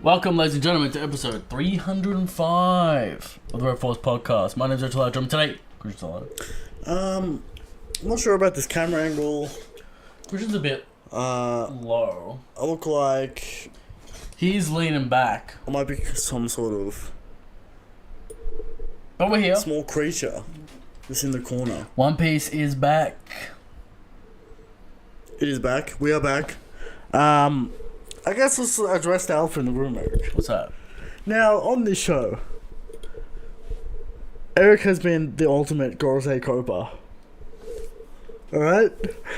Welcome, ladies and gentlemen, to episode 305 of the Red Force Podcast. My name's Richard Lodge. Today, Christian Lodge. I'm not sure about this camera angle. Christian's a bit low. I look like He's leaning back. I might be some sort of But we're here. small creature that's in the corner. One Piece is back. It is back. We are back. I guess let's address the elephant in the room, Eric. What's that? Now, on this show, Eric has been the ultimate Gorosei Copa. Alright?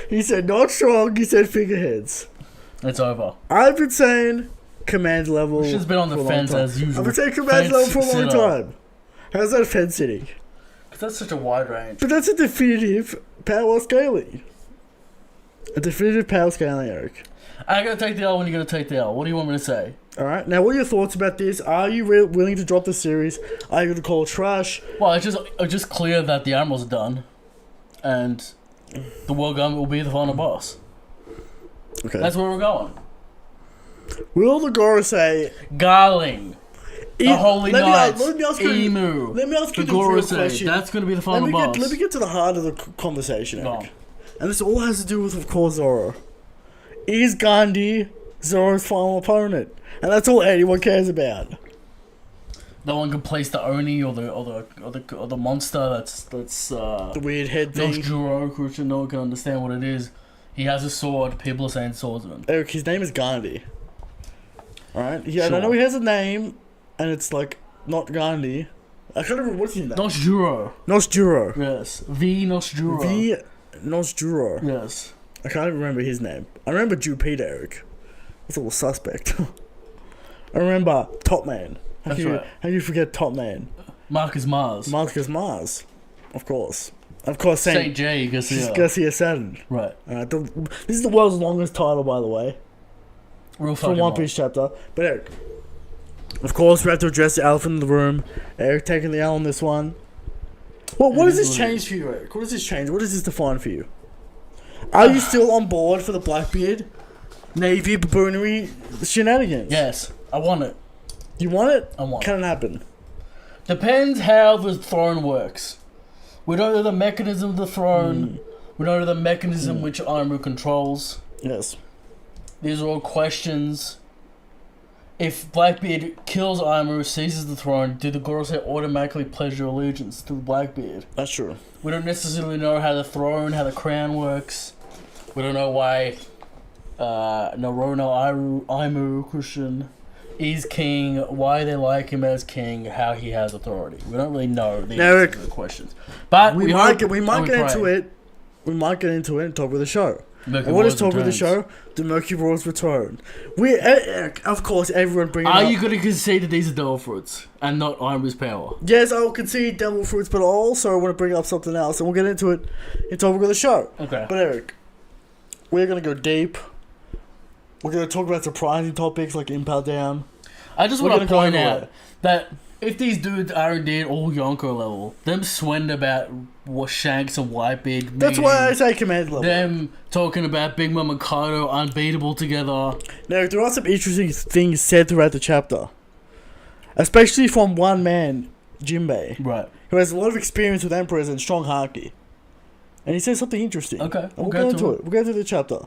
He said not strong, he said figureheads. It's over. I've been saying command level. Christian's been on the fence as usual. I've been saying command level for a long time. How's that fence sitting? Because that's such a wide range. But that's a definitive power scaling. A definitive power scaling, Eric. I'm going to take the L when you're going to take the L. What do you want me to say? Alright, now what are your thoughts about this? Are you willing to drop the series? Are you going to call it trash? Well, it's just clear that the Admiral's done. And the World Government will be the final boss. Okay. That's where we're going. Will the Gorosei... Garling. The Holy Knights. Let me ask Emu. the real Gorosei. question. That's going to be the final boss. Let me get to the heart of the conversation, Go Eric. on. And this all has to do with, of course, Zoro. Is Gandhi Zoro's final opponent? And that's all anyone cares about. No one can place the Oni or the monster. That's The weird head thing. Juro, Christian. No one can understand what it is. He has a sword. People are saying swordsman. Eric, his name is Gandhi. Alright? Yeah, Sure. I know he has a name, and it's like, not Gandhi. I can't remember what's his name. Nosjuro. Nosjuro. Yes. V Nosjuro. V. Nosjuro. Yes. I can't even remember his name. I remember Jupiter, Eric. That's a little suspect. I remember Top Man. How That's can you forget Top Man? Marcus Mars. Marcus Mars. Of course. Of course, Saint J. Garcia. Garcia Saturn. Right. This is the world's longest title, by the way. Real For fucking One Piece chapter. But Eric, of course, we have to address the elephant in the room. Eric taking the L on this one. Well, what does this change for you, Eric? What does this change? What does this define for you? Are you still on board for the Blackbeard Navy baboonery shenanigans? Yes. I want it. You want it? I want it. Can it happen? Depends how the throne works. We don't know the mechanism of the throne. We don't know the mechanism which Aimu controls. Yes. These are all questions. If Blackbeard kills Aimu, seizes the throne, do the Gorosei automatically pledge their allegiance to Blackbeard? That's true. We don't necessarily know how the throne, how the crown works. We don't know why Narono Aimu Christian is king, why they like him as king, how he has authority. We don't really know the answers to the questions. But we might get into it. We might get into it and talk about the show. Mercury And what is Roars talk about the returns. show? The Mercury Roars return. Of course, everyone bringing Are up... you going to concede that these are devil fruits and not Aimu's power? Yes, I will concede devil fruits, but I also want to bring up something else, and we'll get into it in talking about the show. Okay. But Eric, we're going to go deep. We're going to talk about surprising topics like Impel Down. I just We're want to gonna go point into out it. that if these dudes are indeed all Yonko level, them sweating about what Shanks and Whitebeard That's why I say command level. them talking about Big Mom and Kaido unbeatable together. Now, there are some interesting things said throughout the chapter. Especially from one man, Jinbei, Right. who has a lot of experience with Emperors and strong haki. And he says something interesting. Okay, And we'll we'll go get to into it. it. We'll get into the chapter.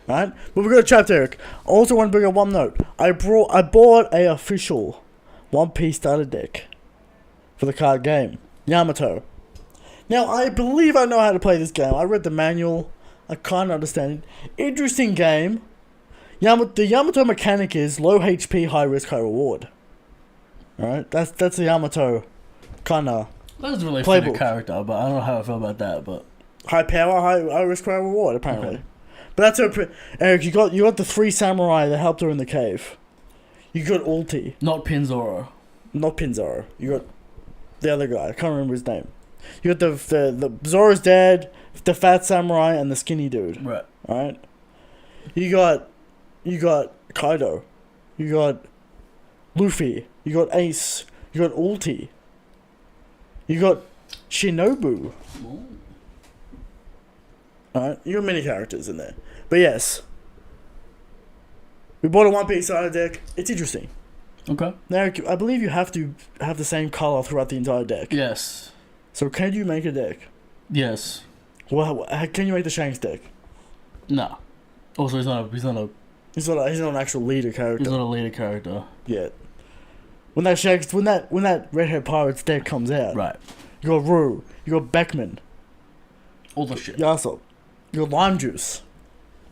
Right? But we've got a chapter, Eric. I also want to bring up one note. I bought a official One Piece starter deck for the card game. Yamato. Now, I believe I know how to play this game. I read the manual. I kind of understand it. Interesting game. The Yamato mechanic is low HP, high risk, high reward. Alright? That's the Yamato kind of That doesn't really fit the Playbook. character, but I don't know how I feel about that. But high power, high risk, high reward, apparently. Okay. But that's Eric, you got the three samurai that helped her in the cave. You got Ulti, not Pinzoro. not Pinzaro. You got the other guy. I can't remember his name. You got the Zoro's dad, the fat samurai, and the skinny dude. Right. Alright? You got Kaido. You got Luffy. You got Ace. You got Ulti. You got Shinobu. Ooh. Alright? You got many characters in there. But yes. We bought a One Piece starter deck. It's interesting. Okay. Now, I believe you have to have the same color throughout the entire deck. Yes. So can you make a deck? Yes. Well, can you make the Shanks deck? No. Also, he's not He's not an actual leader character a leader character. yet. When that redhead pirates deck comes out, Right. you got Rue, you got Beckman, All the shit. Yasop, you got Lime Juice.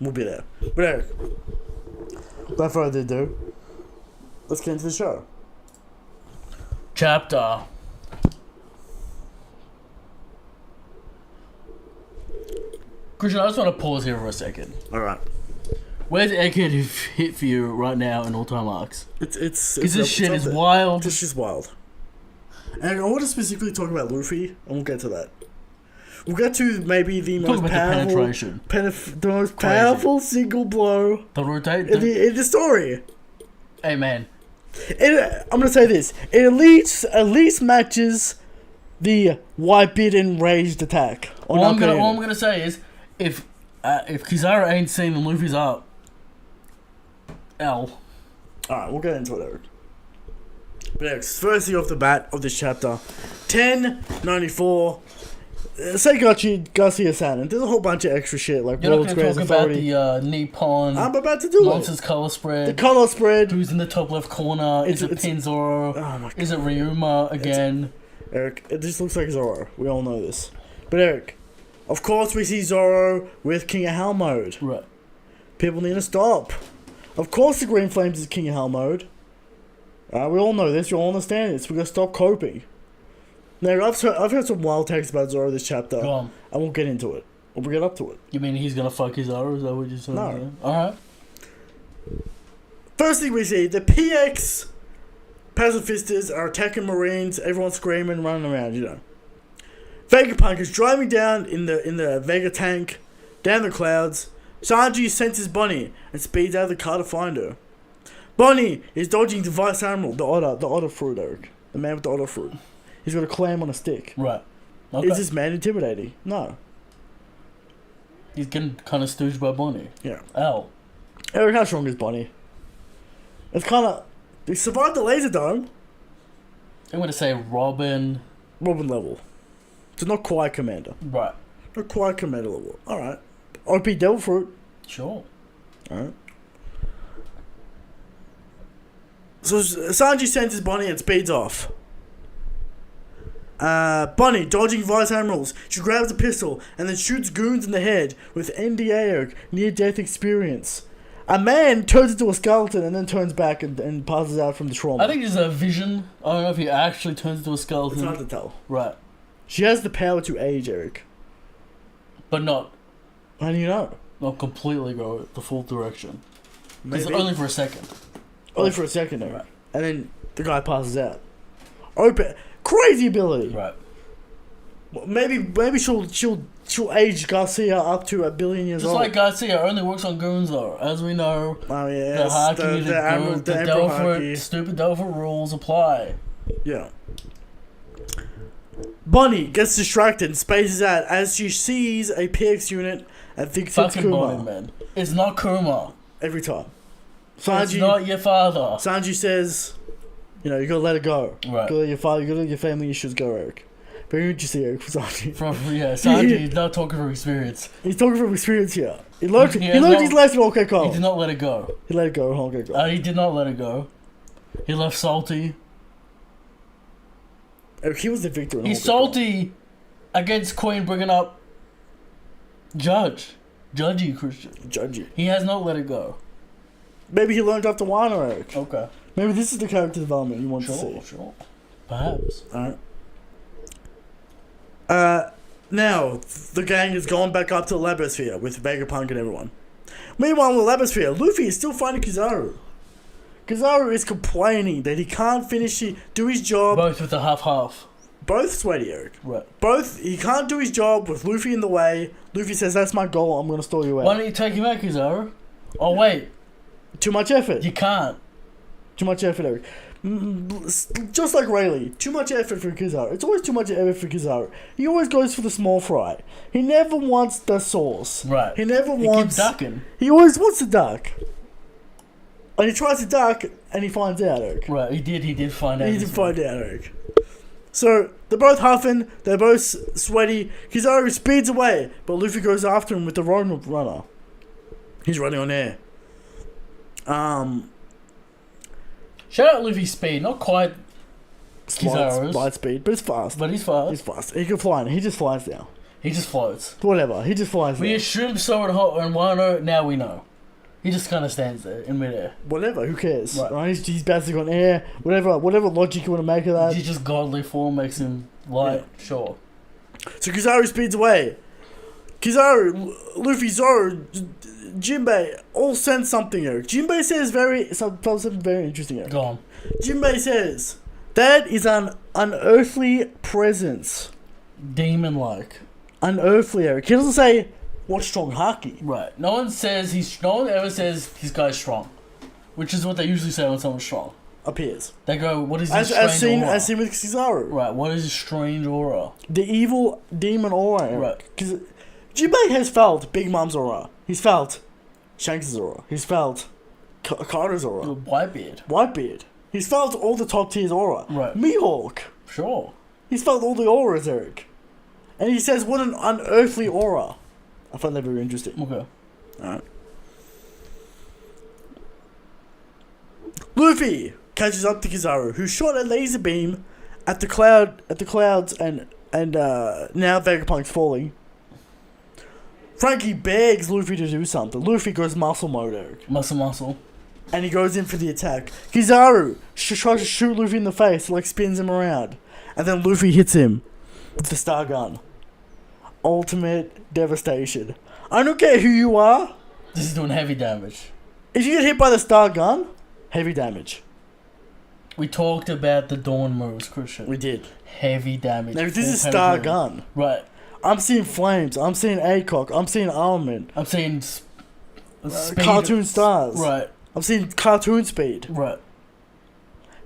We'll be there. But Eric, without further ado, let's get into the show. Chapter. Christian, I just want to pause here for a second. Alright. Where's Egghead hit for you right now in all-time arcs? It's Because this shit is wild. This shit's wild. And I want to specifically talk about Luffy, and we'll get to that. We'll get to maybe the most powerful, the most powerful single blow in the story. Hey man, I'm gonna say this: it at least matches the Whitebeard enraged attack. All I'm gonna say is, if Kizaru ain't seen the Luffy's up, L. Alright, we'll get into it, Eric. But Eric, firstly off the bat of this chapter, 1094. Seigachi Garcia Saturn. There's a whole bunch of extra shit like You're World's not going Greatest to talk Authority. about the Nippon. I'm about to do Monsters it. color spread. The color spread. Who's in the top left corner? Is it Pinzoro? Oh my God. Is it Ryuma again? Eric, it just looks like Zoro. We all know this. But Eric, of course we see Zoro with King of Hell mode. Right. People need to stop. Of course the Green Flames is King of Hell mode. We all know this. You all understand this. We gotta stop coping. Now, I've heard some wild takes about Zoro this chapter. Go on. I won't get into it. We'll get up to it. You mean he's gonna fuck his Kizaru? Is that what you're saying? No. Alright. First thing we see, the PX pacifistas are attacking Marines. Everyone's screaming, running around, you know. Vegapunk is driving down in the Vega tank, down the clouds. Sanji senses Bonnie and speeds out of the car to find her. Bonnie is dodging the Vice Admiral, the otter fruit, Eric. The man with the otter fruit. He's got a clam on a stick. Right. Okay. Is this man intimidating? No. He's getting kind of stooged by Bonnie. Yeah. L. Eric, how strong is Bonnie? It's kind of... They survived the laser dome. I'm gonna say Robin level. So not quite commander. Right. Not quite commander level. Alright. OP Devil Fruit. Sure. Alright. So Sanji senses Bonnie and speeds off. Bonnie, dodging Vice Admirals, she grabs a pistol and then shoots goons in the head with NDA, near-death experience. A man turns into a skeleton and then turns back and passes out from the trauma. I think there's a vision. I don't know if he actually turns into a skeleton. It's hard to tell. Right. She has the power to age, Eric. But not How do you know? completely go the full direction. Maybe. It's only for a second. Only for a second, Eric. Right. And then the guy passes out. Open. Crazy ability. Right. Well, maybe she'll age Garcia up to 1 billion years Just old. like Garcia only works on goons though. As we know, Oh yeah, the Haki, the Emperor Haki. stupid Delphi rules apply. Yeah. Bonnie gets distracted and spaces out as she sees a PX unit and thinks it's Fucking Kuma. Bonnie, man. It's not Kuma. Every time. It's not your father. Sanji says, you know, you gotta let it go. Right. You gotta let your father, you gotta let your family issues go, Eric. Very interesting, Eric, for Sanji. Sanji is not talking from experience. He's talking from experience here. He learned He his lesson, okay, Carl. He did not let it go. He let it go, okay, Carl. He did not let it go. He left salty. Eric, he was the victor in He's Hawkeye, Carl. salty against Queen bringing up Judgy Christian. Judgy. He has not let it go. Maybe he learned after Wano, Eric. Okay. Maybe this is the character development you want to see. Sure. Perhaps. Alright. Now, the gang has gone back up to the Labosphere with Vegapunk and everyone. Meanwhile, in the Labosphere, Luffy is still finding Kizaru. Kizaru is complaining that he can't do his job. Both with the half. Both sweaty, Eric. Right. He can't do his job with Luffy in the way. Luffy says, that's my goal, I'm gonna stall you out. Why don't you take him out, Kizaru? Oh, wait. Too much effort. You can't. Too much effort, Eric. Just like Rayleigh, too much effort for Kizaru. It's always too much effort for Kizaru. He always goes for the small fry. He never wants the sauce. Right. He never He wants... keeps ducking. He always wants the duck. And he tries to duck, and he finds out, Eric. Right, he did find out. He did find out, Eric. So, they're both huffing, they're both sweaty. Kizaru speeds away, but Luffy goes after him with the Road Runner. He's running on air. Shout out Luffy's speed, not quite Kizaru's. Light speed, but it's fast. But he's fast. He's fast. He can fly, he just flies now. He just floats. Whatever, he just flies We now. assumed so and Wano, now we know. He just kind of stands there in midair. Whatever, who cares? Right. Right? He's bouncing on air. Whatever logic you want to make of that. He's just godly form makes him light, sure. So Kizaru speeds away. Kizaru, Luffy, Zoro, Jinbei all sense something, Eric. Jinbei says something very interesting, Eric. Go on. Jinbei says, that is an unearthly presence. Demon-like. Unearthly, Eric. He doesn't say, what strong haki? Right. No one ever says this guy's strong. Which is what they usually say when someone's strong. Appears. They go, what is his strange aura? As seen with Kizaru. Right, what is his strange aura? The evil demon aura, Eric. Right. Because Jinbei has felt Big Mom's aura. He's felt Shanks' aura. He's felt Kaido's aura. Whitebeard. He's felt all the top tier's aura. Right. Mihawk. Sure. He's felt all the auras, Eric. And he says, what an unearthly aura. I find that very interesting. Okay. Alright. Luffy catches up to Kizaru, who shot a laser beam at the clouds and now Vegapunk's falling. Frankie begs Luffy to do something. Luffy goes muscle mode, Eric. Muscle. And he goes in for the attack. Kizaru tries to shoot Luffy in the face, like spins him around. And then Luffy hits him with the star gun. Ultimate devastation. I don't care who you are. This is doing heavy damage. If you get hit by the star gun, heavy damage. We talked about the Dawn moves, Christian. We did. Heavy damage. Now, if this is star gun. Right. I'm seeing flames. I'm seeing ACOG. I'm seeing armament. I'm seeing speed. Cartoon stars. Right. I'm seeing cartoon speed. Right.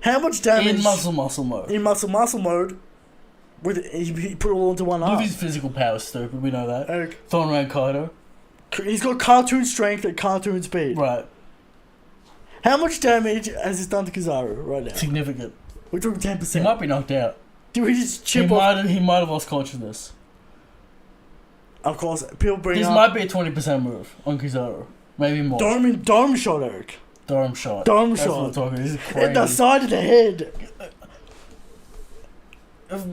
How much damage? In muscle mode. In muscle mode. With he put it all into one arm. Luffy's physical power is stupid, we know that. Eric. Throwing around Kaido. He's got cartoon strength and cartoon speed. Right. How much damage has this done to Kizaru right now? Significant. We're talking 10%. He might be knocked out. Do we just chip off? He might have lost consciousness. Of course, people bring This up... might be a 20% move on Kizaru. Maybe more. Dome shot, Eric. Dome shot. Dome That's shot. what we're talking. This is crazy. At the side of the head. If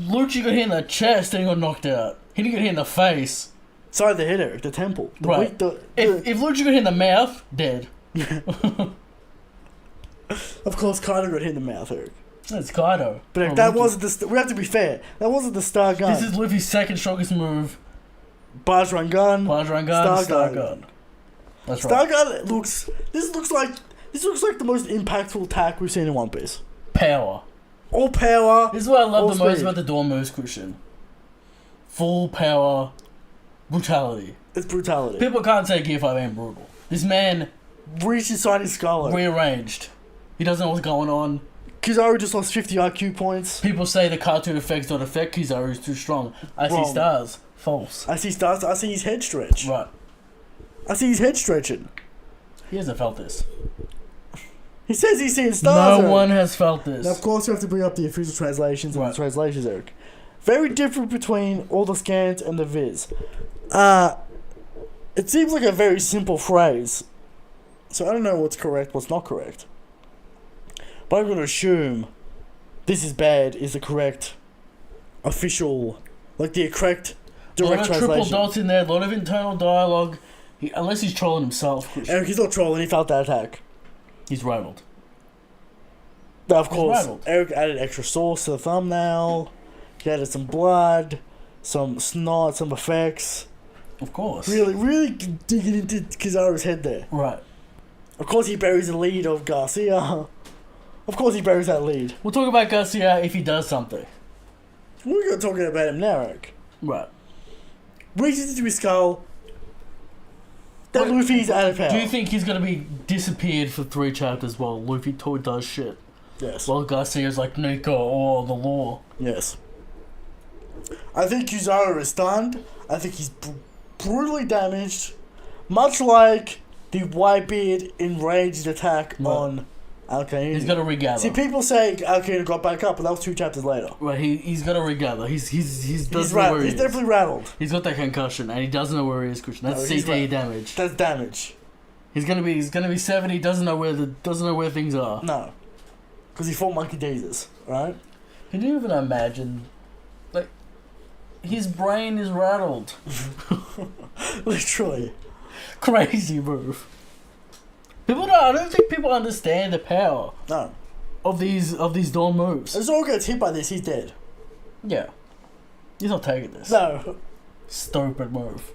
Lucci got hit in the chest, then he got knocked out. He didn't get hit in the face. Side of the head, Eric. The temple. Right. If Lucci got hit in the mouth, dead. Of course, Kaido got hit in the mouth, Eric. That's Kaido. But Eric, that wasn't the... We have to be fair. That wasn't the star gun. This is Luffy's second strongest move. Barge run gun. Star gun. That's right. Star gun looks... This looks like the most impactful attack we've seen in One Piece. Power. All power. This is what I love the most speed. about the Dawn moves, Christian. Full power, brutality. It's brutality. People can't say Gear 5 ain't brutal. This man Reached inside his skull. rearranged. He doesn't know what's going on. Kizaru just lost 50 IQ points. People say the cartoon effects don't affect Kizaru, he's too strong. I see Wrong. stars. False. I see stars. I see his head stretch. Right. I see his head stretching. He hasn't felt this. He says he's seeing stars. No Eric. one has felt this. Now, of course, you have to bring up the official translations and Right. the translations, Eric. Very different between all the scans and the viz. It seems like a very simple phrase. So I don't know what's correct, what's not correct. But I'm going to assume this is bad is the correct official, like the correct a lot direct of triple translation. dots in there, a lot of internal dialogue. Unless he's trolling himself, Christian. Eric, he's not trolling, he felt that attack. He's rattled. Now, of course, rattled. Eric added extra sauce to the thumbnail. He added some blood, some snot, some effects. Of course. Really digging into Kizaru's head there. Right. Of course, he buries the lead of Garcia. Of course, he buries that lead. We'll talk about Garcia if he does something. We're going to talk about him now, Eric. Right. Reaches into his skull. That Wait, Luffy's out of power. Do you think he's going to be disappeared for 3 chapters while Luffy does shit? Yes. While Garcia's like, Nico, or the law. Yes. I think Kizaru is stunned. I think he's brutally damaged. Much like the Whitebeard enraged attack on Alkaine. He's gonna regather. See, people say Alkaine got back up, but that was 2 chapters later. Right, he's gonna regather. He's He's definitely rattled. He's got that concussion, and he doesn't know where he is, Christian. That's CTE damage. That's damage. He's gonna be 70. Doesn't know where things are. No, because he fought Monkey Jesus, right? Can you even imagine? Like, his brain is rattled. Literally. Crazy move. I don't think people understand the power. No. Of these Dawn moves. If Zoro gets hit by this, he's dead. Yeah. He's not taking this. No. Stupid move.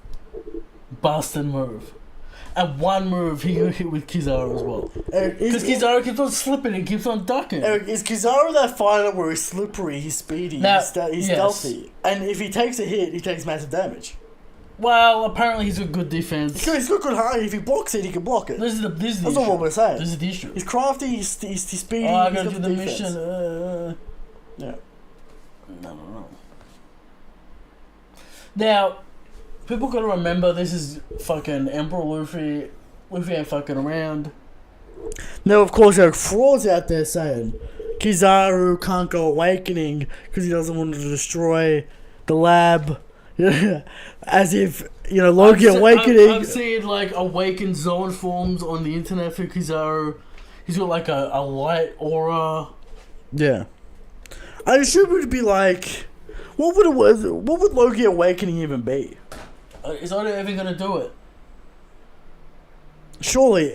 Busted move. And one move he got hit with Kizaru as well. Because Kizaru keeps on slipping and keeps on ducking. Eric, is Kizaru that fighter where he's slippery, he's speedy, he's stealthy? And if he takes a hit, he takes massive damage. Well, apparently he's got good defense. He's got good heart. If he blocks it, he can block it. This is the That's issue. not what we're saying. This is the issue. He's crafty, he's speedy, I he's gotta got do the the defense. mission. Yeah. No. Now, people gotta remember this is fucking Emperor Luffy. Luffy ain't fucking around. Now, of course, there are frauds out there saying Kizaru can't go awakening because he doesn't want to destroy the lab. As if, Loki awakening. I'm seeing like awakened zone forms on the internet for Kizaru. He's got like a light aura. Yeah. I assume it would be like, what would Loki awakening even be? Is Oda even gonna do it? Surely,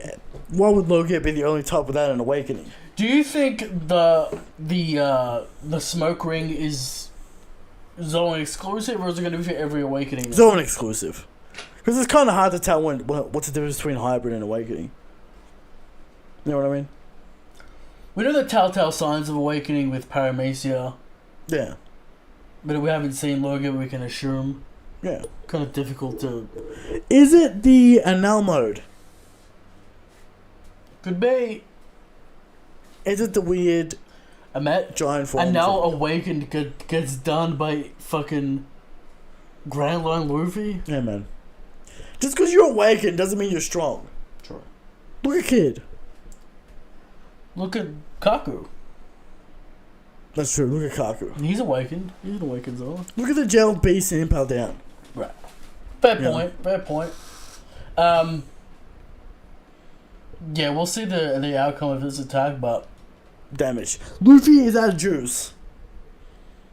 why would Loki be the only type without an awakening? Do you think the smoke ring is zone exclusive, or is it gonna be for every awakening? Zone exclusive. Because it's kind of hard to tell what's the difference between hybrid and awakening. You know what I mean? We know the telltale signs of awakening with Paramecia. Yeah. But we haven't seen Logan, we can assume. Yeah. Kind of difficult to... Is it the Anel mode? Could be. Is it the weird giant form? Anel awakened gets done by fucking Grand Line Luffy? Yeah, man. Just because you're awakened doesn't mean you're strong. True. Look at Kid. Look at Kaku. That's true. Look at Kaku. He's awakened. He's an awakened zone. Look at the gel beast and Impel down. Right. Fair point. Yeah, we'll see the outcome of this attack, but... Damage. Luffy is out of juice.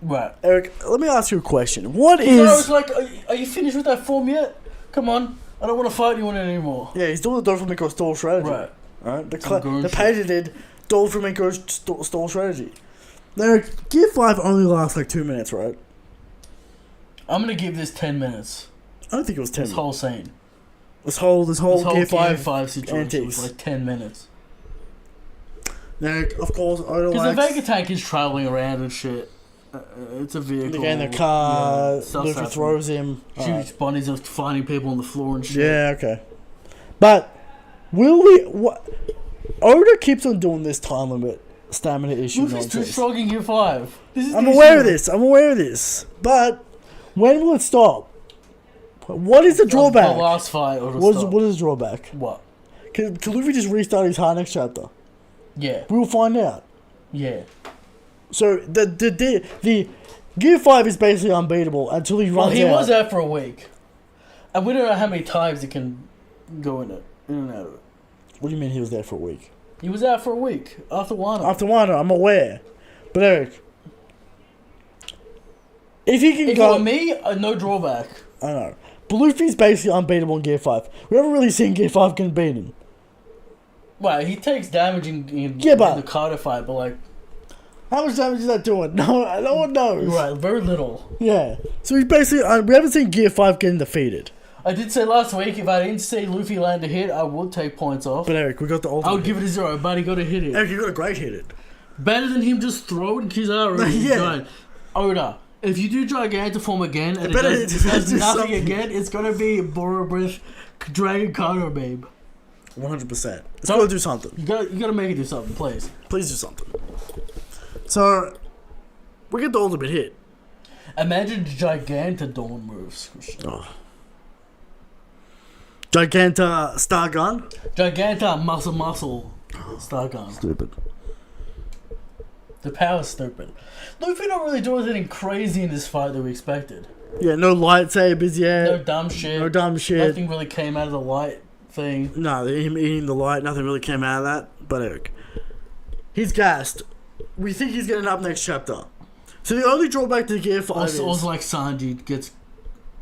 Right. Eric, let me ask you a question. What I is... was like, are you finished with that form yet? Come on. I don't want to fight you on it anymore. Yeah, he's doing the Doflamingo stall strategy. Right. The patented Doflamingo stall strategy. Now, Gear 5 only lasts like 2 minutes, right? I'm going to give this 10 minutes. I don't think it was 10 This whole scene. This whole Gear Gear 5 situation antics. was like 10 minutes. Now, of course, Oda Because likes... the Vegeta is traveling around and shit. It's a vehicle. They get in the car, Yeah, Luffy throws him. Shoots bunnies of finding people on the floor and shit. Yeah, okay. But, will we... Oda keeps on doing this time limit stamina issue Luffy's too nonsense. strong in Gear 5. I'm aware of this. But, when will it stop? What is the drawback? The last fight or What is the drawback? What? Can Luffy just restart his heart next chapter? Yeah. We'll find out. Yeah. So the Gear 5 is basically unbeatable until he runs out. He was out for a week. And we don't know how many times he can go in and out of it. What do you mean he was there for a week? He was out for a week. After Wano. After Wano, I'm aware. But Eric, if he can go... For me, no drawback. I know. But Luffy's basically unbeatable in Gear 5. We haven't really seen Gear 5 get beaten. Well, he takes damage in the Carter fight, but like... How much damage is that doing? No one knows. Right, very little. Yeah. So he's basically... we haven't seen Gear 5 getting defeated. I did say last week, if I didn't see Luffy land a hit, I would take points off. But Eric, we got the ultimate. I would give it a 0, but he got a hit it. Eric, you got a great hit it. Better than him just throwing Kizaru. Yeah. Oda, if you do Gigantiform again and it does nothing again, it's going to be Borobrith Dragon Carter, babe. 100%. It's got to do something. You got to make it do something, please. Please do something. So, we get the ultimate hit. Imagine Gigantodon moves. Oh. Giganta Star Gun. Giganta muscle star gun. Stupid. The power's stupid. Luffy don't really do anything crazy in this fight that we expected. Yeah, no lightsabers yet. No dumb shit. No dumb shit. Nothing really came out of the light thing. No, him eating the light, nothing really came out of that. But Eric, he's gassed. We think he's getting up next chapter. So the only drawback to Gear 5 is... Also like Sanji gets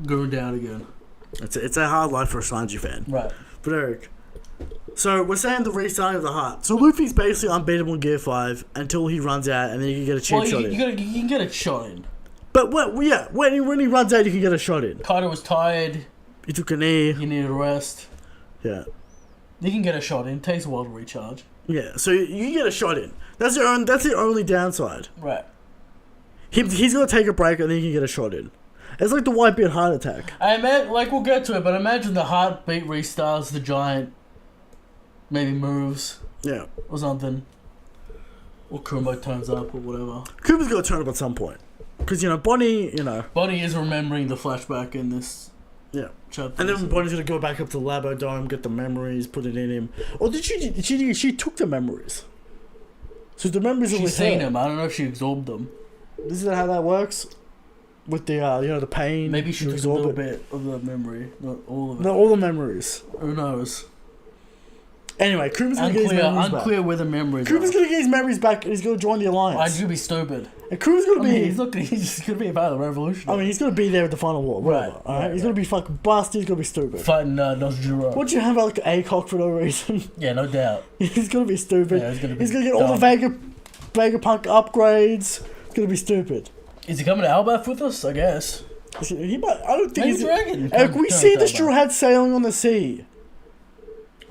going down again. It's a hard life for a Sanji fan. Right. But Eric, so we're saying the restarting of the heart. So Luffy's basically unbeatable in Gear 5 until he runs out and then you can get a cheap shot in. You can get a shot in. But when he runs out, you can get a shot in. Kaido was tired. He took a knee. He needed a rest. Yeah. You can get a shot in. Takes a while to recharge. Yeah, so you can get a shot in. That's the only downside. Right. He's gonna take a break and then he can get a shot in. It's like the Whitebeard heart attack. We'll get to it, but imagine the heartbeat restarts, the giant maybe moves. Yeah. Or something. Or Kumbo turns up or whatever. Kuma's gonna turn up at some point. Because, Bonnie, Bonnie is remembering the flashback in this chapter. And then Bonnie's gonna go back up to the Labo Dome, get the memories, put it in him. Or did she took the memories? So the memories are with She's seen her. them. I don't know if she absorbed them. Is that how that works? With the, the pain? Maybe she took a absorb little it? bit of the memory. Not all of it. Not all the memories. Who knows? Anyway, Kuma's gonna get his memories back. Unclear where the memories Kuma's are. gonna get his memories back and he's gonna join the Alliance. Why'd you be stupid? And Kuma's gonna be... He's just gonna be a part of the revolution. I mean, he's gonna be there at the final war, whatever. Right, Alright? He's gonna be fucking busted, he's gonna be stupid. Fighting Nosjuro. What'd you have like ACOG for no reason? Yeah, no doubt. He's gonna be stupid. Yeah, he's gonna get all the Vegapunk upgrades. It's gonna be stupid. Is he coming to Albath with us? I guess. He might. I don't think Maybe Dragon. Eric, we see the Straw Hats sailing on the sea.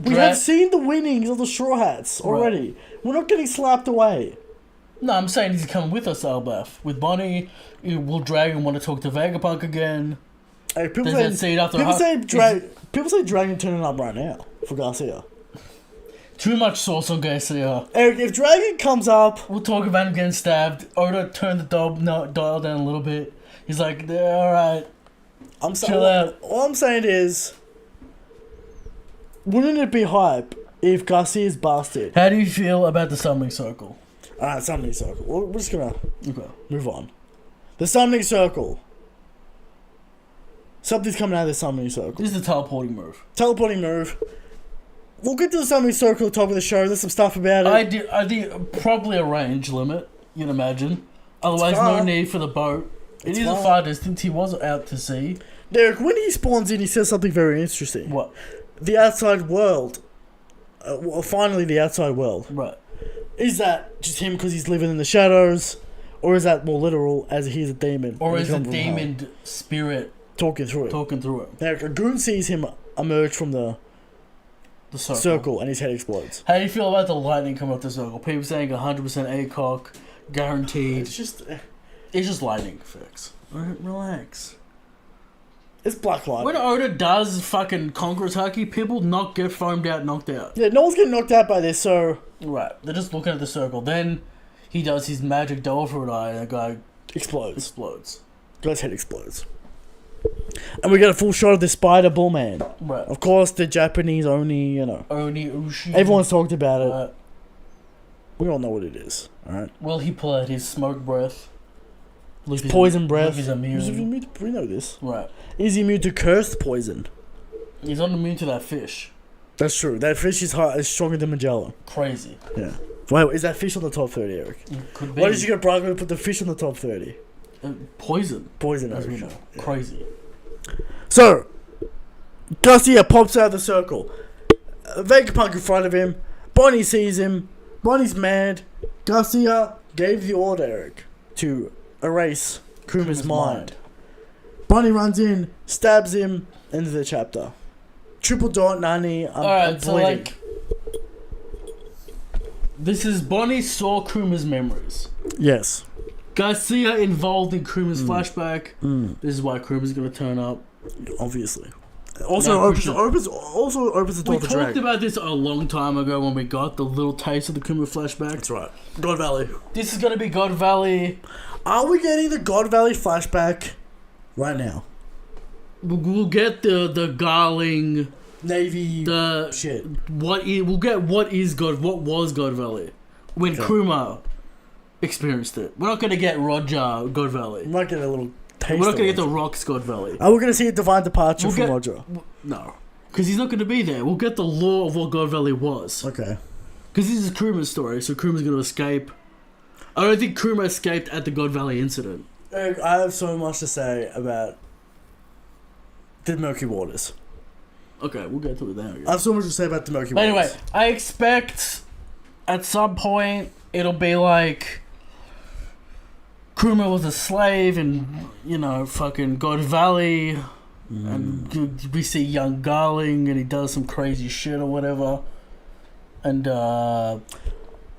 We have seen the winnings of the Straw Hats already. Right. We're not getting slapped away. No, I'm saying he's coming with us to Albath. With Bonnie, will Dragon want to talk to Vegapunk again? Hey, people say Dragon turning up right now for Garcia. Too much sauce on Garcia. Eric, if Dragon comes up... We'll talk about him getting stabbed. Oda turned the dial down a little bit. He's like, alright. Chill out. All I'm saying is... Wouldn't it be hype if Garcia's bastard? How do you feel about the summoning circle? Alright, summoning circle. We're just gonna move on. The summoning circle. Something's coming out of the summoning circle. This is the teleporting move. Teleporting move. We'll get to the summoning circle at the top of the show. There's some stuff about it. I did probably a range limit, you'd imagine. Otherwise, no need for the boat. It is a far distance. He was out to sea. Derek, when he spawns in, he says something very interesting. What? The outside world. Finally, the outside world. Right. Is that just him because he's living in the shadows? Or is that more literal as he's a demon? Or is a demon spirit talking through it? Now, a goon sees him emerge from the circle and his head explodes. How do you feel about the lightning coming off the circle? People saying 100% ACOG, guaranteed. It's just lightning effects. Relax. It's black light. When Oda does fucking Conqueror's Haki, people not get foamed out, knocked out. Yeah, no one's getting knocked out by this, so... Right, they're just looking at the circle. Then he does his magic Dolphin Eye and the guy... Explodes. Guy's head explodes. And we get a full shot of the Spider Bullman. Right. Of course, the Japanese Oni, Oni Ushi. Everyone's talked about it. We all know what it is, alright? Well, he pulled out his smoke breath. His poison breath. He's immune. We know this. Right. Is he immune to cursed poison? He's not immune to that fish. That's true. That fish is stronger than Magellan. Crazy. Yeah. Wait, is that fish on the top 30, Eric? Could be. Why did you get Braga to put the fish on the top 30? Poison. Poison, as we know. Yeah. Crazy. So, Garcia pops out of the circle. Vegapunk in front of him. Bonnie sees him. Bonnie's mad. Garcia gave the order, Eric, to erase Kuma's mind. Bonnie runs in, stabs him, end of the chapter. Triple dot, Nani, I'm bleeding. This is Bonnie saw Kuma's memories. Yes. Garcia involved in Kuma's flashback. This is why Kuma's gonna turn up. Obviously. Also opens the door for Dragon. We talked about this a long time ago when we got the little taste of the Kuma flashback. That's right. God Valley. This is gonna be God Valley. Are we getting the God Valley flashback right now? We'll get the Garling Navy The shit. we'll get what was God Valley when Kuma experienced it. We're not gonna get Roger God Valley. We might get a little taste. We're not of gonna it. get the Rocks God Valley. Are we gonna see a divine departure We'll from get- Roger? No, because he's not gonna be there. We'll get the lore of what God Valley was. Okay. Because this is Kuma's story, so Kuma's gonna escape. I don't think Kuma escaped at the God Valley incident. Eric, I have so much to say about the Murky Waters. Okay, we'll get to it there. I have so much to say about the Murky But Waters. anyway, I expect at some point it'll be like Kuma was a slave in, fucking God Valley, and we see young Garling and he does some crazy shit or whatever, and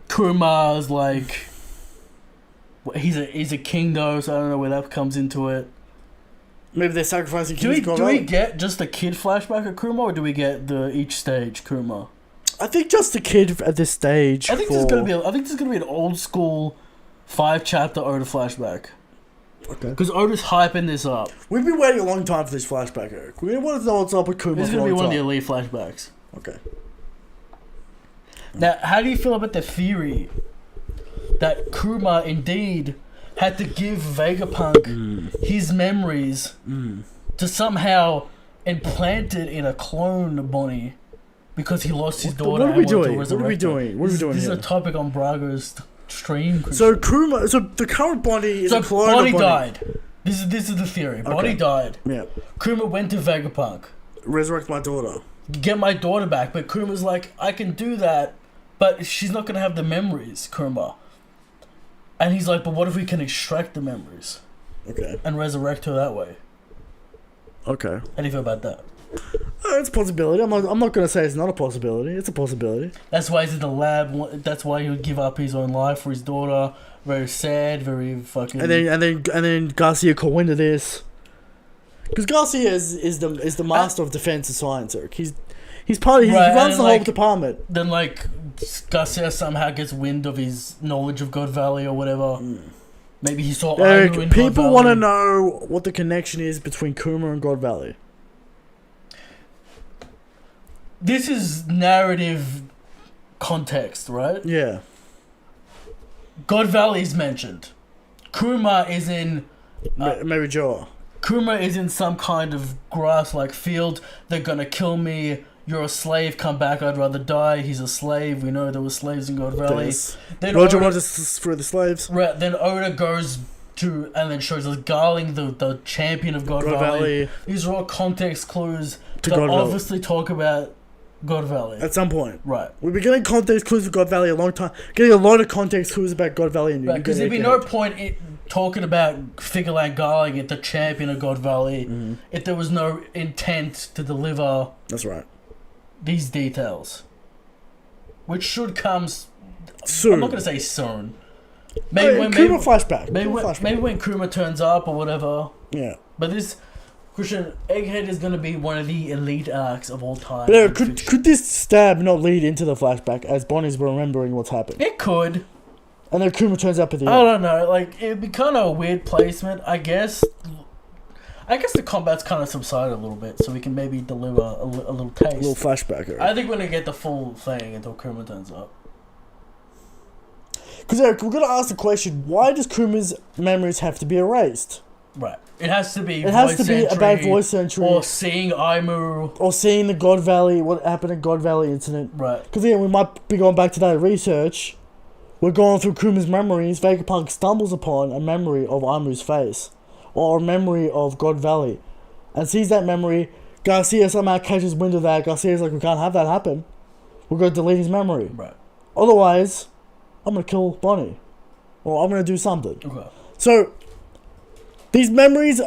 Kuma's like, he's a king though, so I don't know where that comes into it. Maybe they're sacrificing Do kids. we get just the kid flashback of Kuma, or do we get each stage Kuma? I think just the kid at this stage. I think this is gonna be an old school 5-chapter Oda flashback. Okay. Because Oda's hyping this up. We've been waiting a long time for this flashback, Eric. We want to know what's up with Kuma. This is for a gonna be long one of the time. elite flashbacks. Okay. Now, how do you feel about the theory that Kuma indeed had to give Vegapunk his memories to somehow implant it in a clone Bonnie because he lost his daughter? What are we and wanted to doing? What are we resurrect her? doing? What are we doing This here? is a topic on Braga's stream. So the current Bonnie is So a clone Bonnie of Bonnie. died. This is the theory. Bonnie died. Yeah. Kuma went to Vegapunk. Resurrect my daughter. Get my daughter back, but Kuma's like, I can do that, but she's not gonna have the memories, Kuma. And he's like, but what if we can extract the memories Okay. and resurrect her that way? Okay. How do you feel about that? It's a possibility. I'm not gonna say it's not a possibility. It's a possibility. That's why he's in the lab. That's why he would give up his own life for his daughter. Very sad. Very fucking. And then Garcia called into this. Because Garcia is the master of defense and science, Eric. He's part of. He runs the whole department. Then Garcia somehow gets wind of his knowledge of God Valley or whatever. Maybe he saw Eric, Aimu in people God want to Valley. know what the connection is between Kuma and God Valley. This is narrative context, right? Yeah. God Valley is mentioned. Kuma is in Maybe Joa. Kuma is in some kind of grass-like field. They're gonna kill me. You're a slave. Come back. I'd rather die. He's a slave. We know there were slaves in God Valley. Yes. Then Roger Oda, wanted to free the slaves. right, then Oda goes to and then shows us Garling, the champion of God, God Valley. Valley. These are all context clues To that God Valley. obviously talk about God Valley. At some point. Right. We've been getting context clues for God Valley a long time. Getting a lot of context clues about God Valley and Because there'd be no point in talking about Figure like Garling at the champion of God Valley if there was no intent to deliver That's right. these details. Which should come Soon. I'm not going to say soon. Kuma flashback. Maybe when Kuma turns up or whatever. Yeah. But this, Christian, Egghead is going to be one of the elite arcs of all time. But Eric, could this stab not lead into the flashback as Bonnie's remembering what's happened? It could. And then Kuma turns up at the I end. don't know. Like, it'd be kind of a weird placement, I guess. I guess the combat's kind of subsided a little bit, so we can maybe deliver a little taste. A little flashback, Eric. I think we're going to get the full thing until Kuma turns up. Because Eric, we're going to ask the question, why does Kuma's memories have to be erased? Right. It has to be about voice entry. Or seeing Aimu. Or seeing the God Valley, what happened in God Valley incident. Right. Because again, we might be going back to that research. We're going through Kuma's memories. Vegapunk stumbles upon a memory of Aimu's face. Or a memory of God Valley. And sees that memory. Garcia somehow catches wind of that. Garcia's like, we can't have that happen. We're going to delete his memory. Right. Otherwise, I'm going to kill Bonnie. Or I'm going to do something. Okay. So, these memories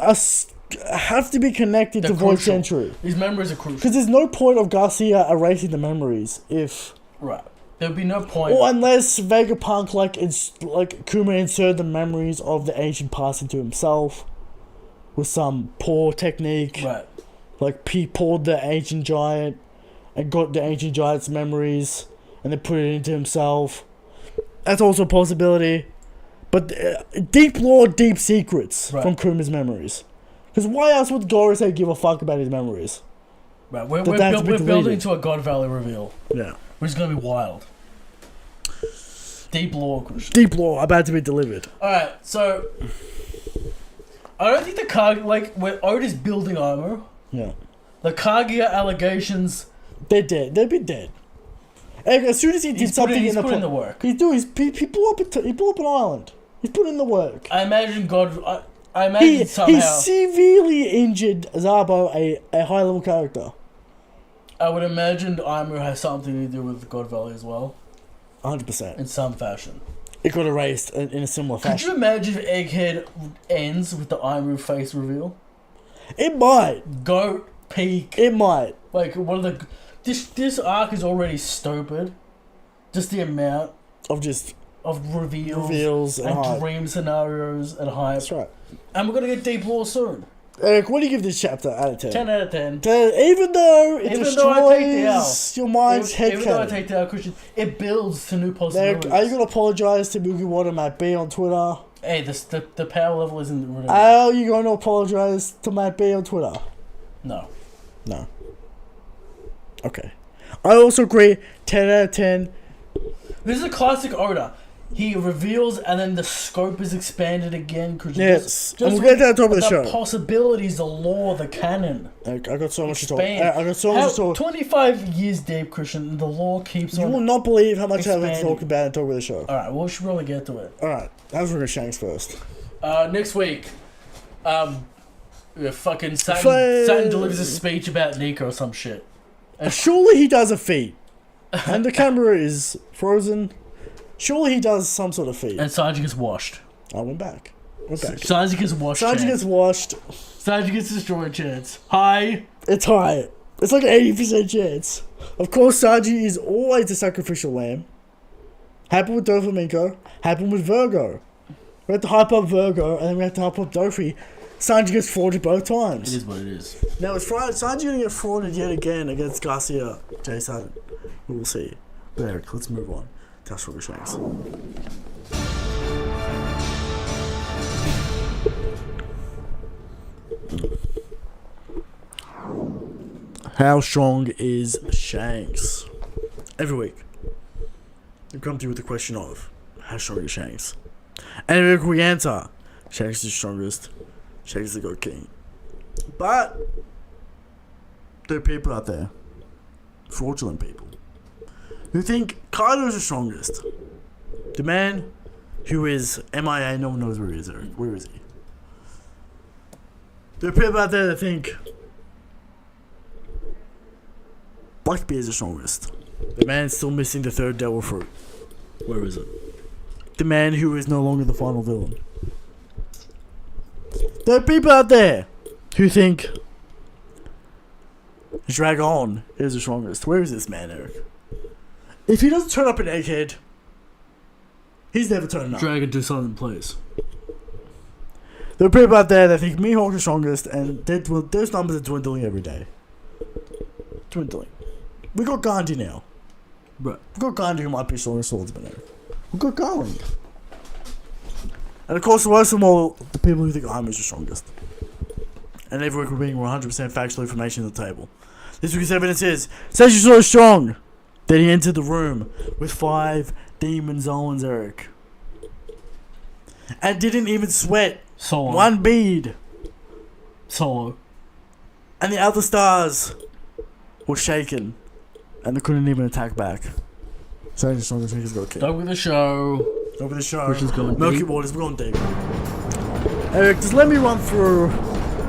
have to be connected They're to voice crucial. entry. These memories are crucial. Because there's no point of Garcia erasing the memories if... Right. There'd be no point. Or unless Vegapunk, like Kuma inserted the memories of the ancient past into himself with some poor technique. Right. Like, he poured the ancient giant and got the ancient giant's memories and then put it into himself. That's also a possibility. But deep lore, deep secrets from Kuma's memories. Because why else would Gorosei give a fuck about his memories? Right, we're That they have to be building deleted. to a God Valley reveal, Yeah. which is gonna be wild. Deep lore, Christian. Deep lore about to be delivered. Alright, so I don't think the when Oda's building armor, Yeah. the Kaguya allegations. They're dead. They've been dead. And as soon as he did something He's in the put in the work. he blew up an island. He's put in the work. I imagine I imagine He somehow. severely injured Zabo, a high level character. I would imagine armor has something to do with God Valley as well, 100%. in some fashion. It got erased in a similar Could fashion. you imagine if Egghead ends with the Aimu face reveal? It might. Goat peak. It might. Like one of the this arc is already stupid. Just the amount Of just of reveals and and hype. dream scenarios and hype. That's right. And we're gonna get deep lore soon. Eric, what do you give this chapter out of 10? 10 out of 10. Even though it Even though I take the L. destroys your mind's head Even though I take the Christian, it builds to new possibilities. Eric, are you going to apologise to Mugiwara Matt B on Twitter? Hey, the power level isn't really. Are you going to apologise to Matt B on Twitter? No. No. Okay. I also agree, 10 out of 10. This is a classic Oda. He reveals and then the scope is expanded again. Yes. And we'll get to the top of the show. Possibilities, the lore, the canon. Eric, I got so much to talk. Expand. I got so much to talk. 25 years deep, Christian, the lore keeps You on. will not believe how much I have to expanding. talk about and talk about the show. Alright, well, we should really get to it. Alright, how's Ringer Shanks first? Next week, fucking Saturn delivers a speech about Nika or some shit. Surely he does a feat. And the camera is frozen. Surely he does some sort of feat. And Sanji gets washed. I went back. Sanji gets washed. Sanji gets washed. Sanji gets destroyed chance. Hi. It's high. It's like an 80% chance. Of course, Sanji is always the sacrificial lamb. Happened with Doflamingo. Happened with Virgo. We have to hype up Virgo, and then we have to hype up Dofi. Sanji gets frauded both times. It is what it is. Now, is Sanji going to get frauded yet again against Garcia J. Saturn? We will see. But Eric, let's move on. That's Ringer Shanks. How strong is Shanks? Every week, we come to you with the question of how strong is Shanks? And every week we answer Shanks is the strongest. Shanks is the GOAT King. But there are people out there, fraudulent people, who think Kaido is the strongest. The man who is MIA, no one knows where he is, Eric. Where is he? There are people out there that think Blackbeard is the strongest. The man still missing the third devil fruit. Where is it? The man who is no longer the final villain. There are people out there who think Dragon is the strongest. Where is this man, Eric? If he doesn't turn up in Egghead, he's never turning up. Dragon do something, please. There are people out there that think Mihawk is the strongest, and those numbers are dwindling every day. Dwindling. We got Gandhi now. Right. We got Gandhi who might be the strongest swordsman ever. We got Garland. And of course, the worst of them all, the people who think I'm is the strongest. And every week we're bringing 100% factual information to the table. This week's evidence is Sashi's so strong that he entered the room with 5 demon zones, Eric. And didn't even sweat Solo. one bead. Solo. And the other stars were shaken. And they couldn't even attack back. Sashi's the strongest, he's got Dog with the show. Over the show. Which is going Milky deep. Waters, we're going deep. Eric, just let me run through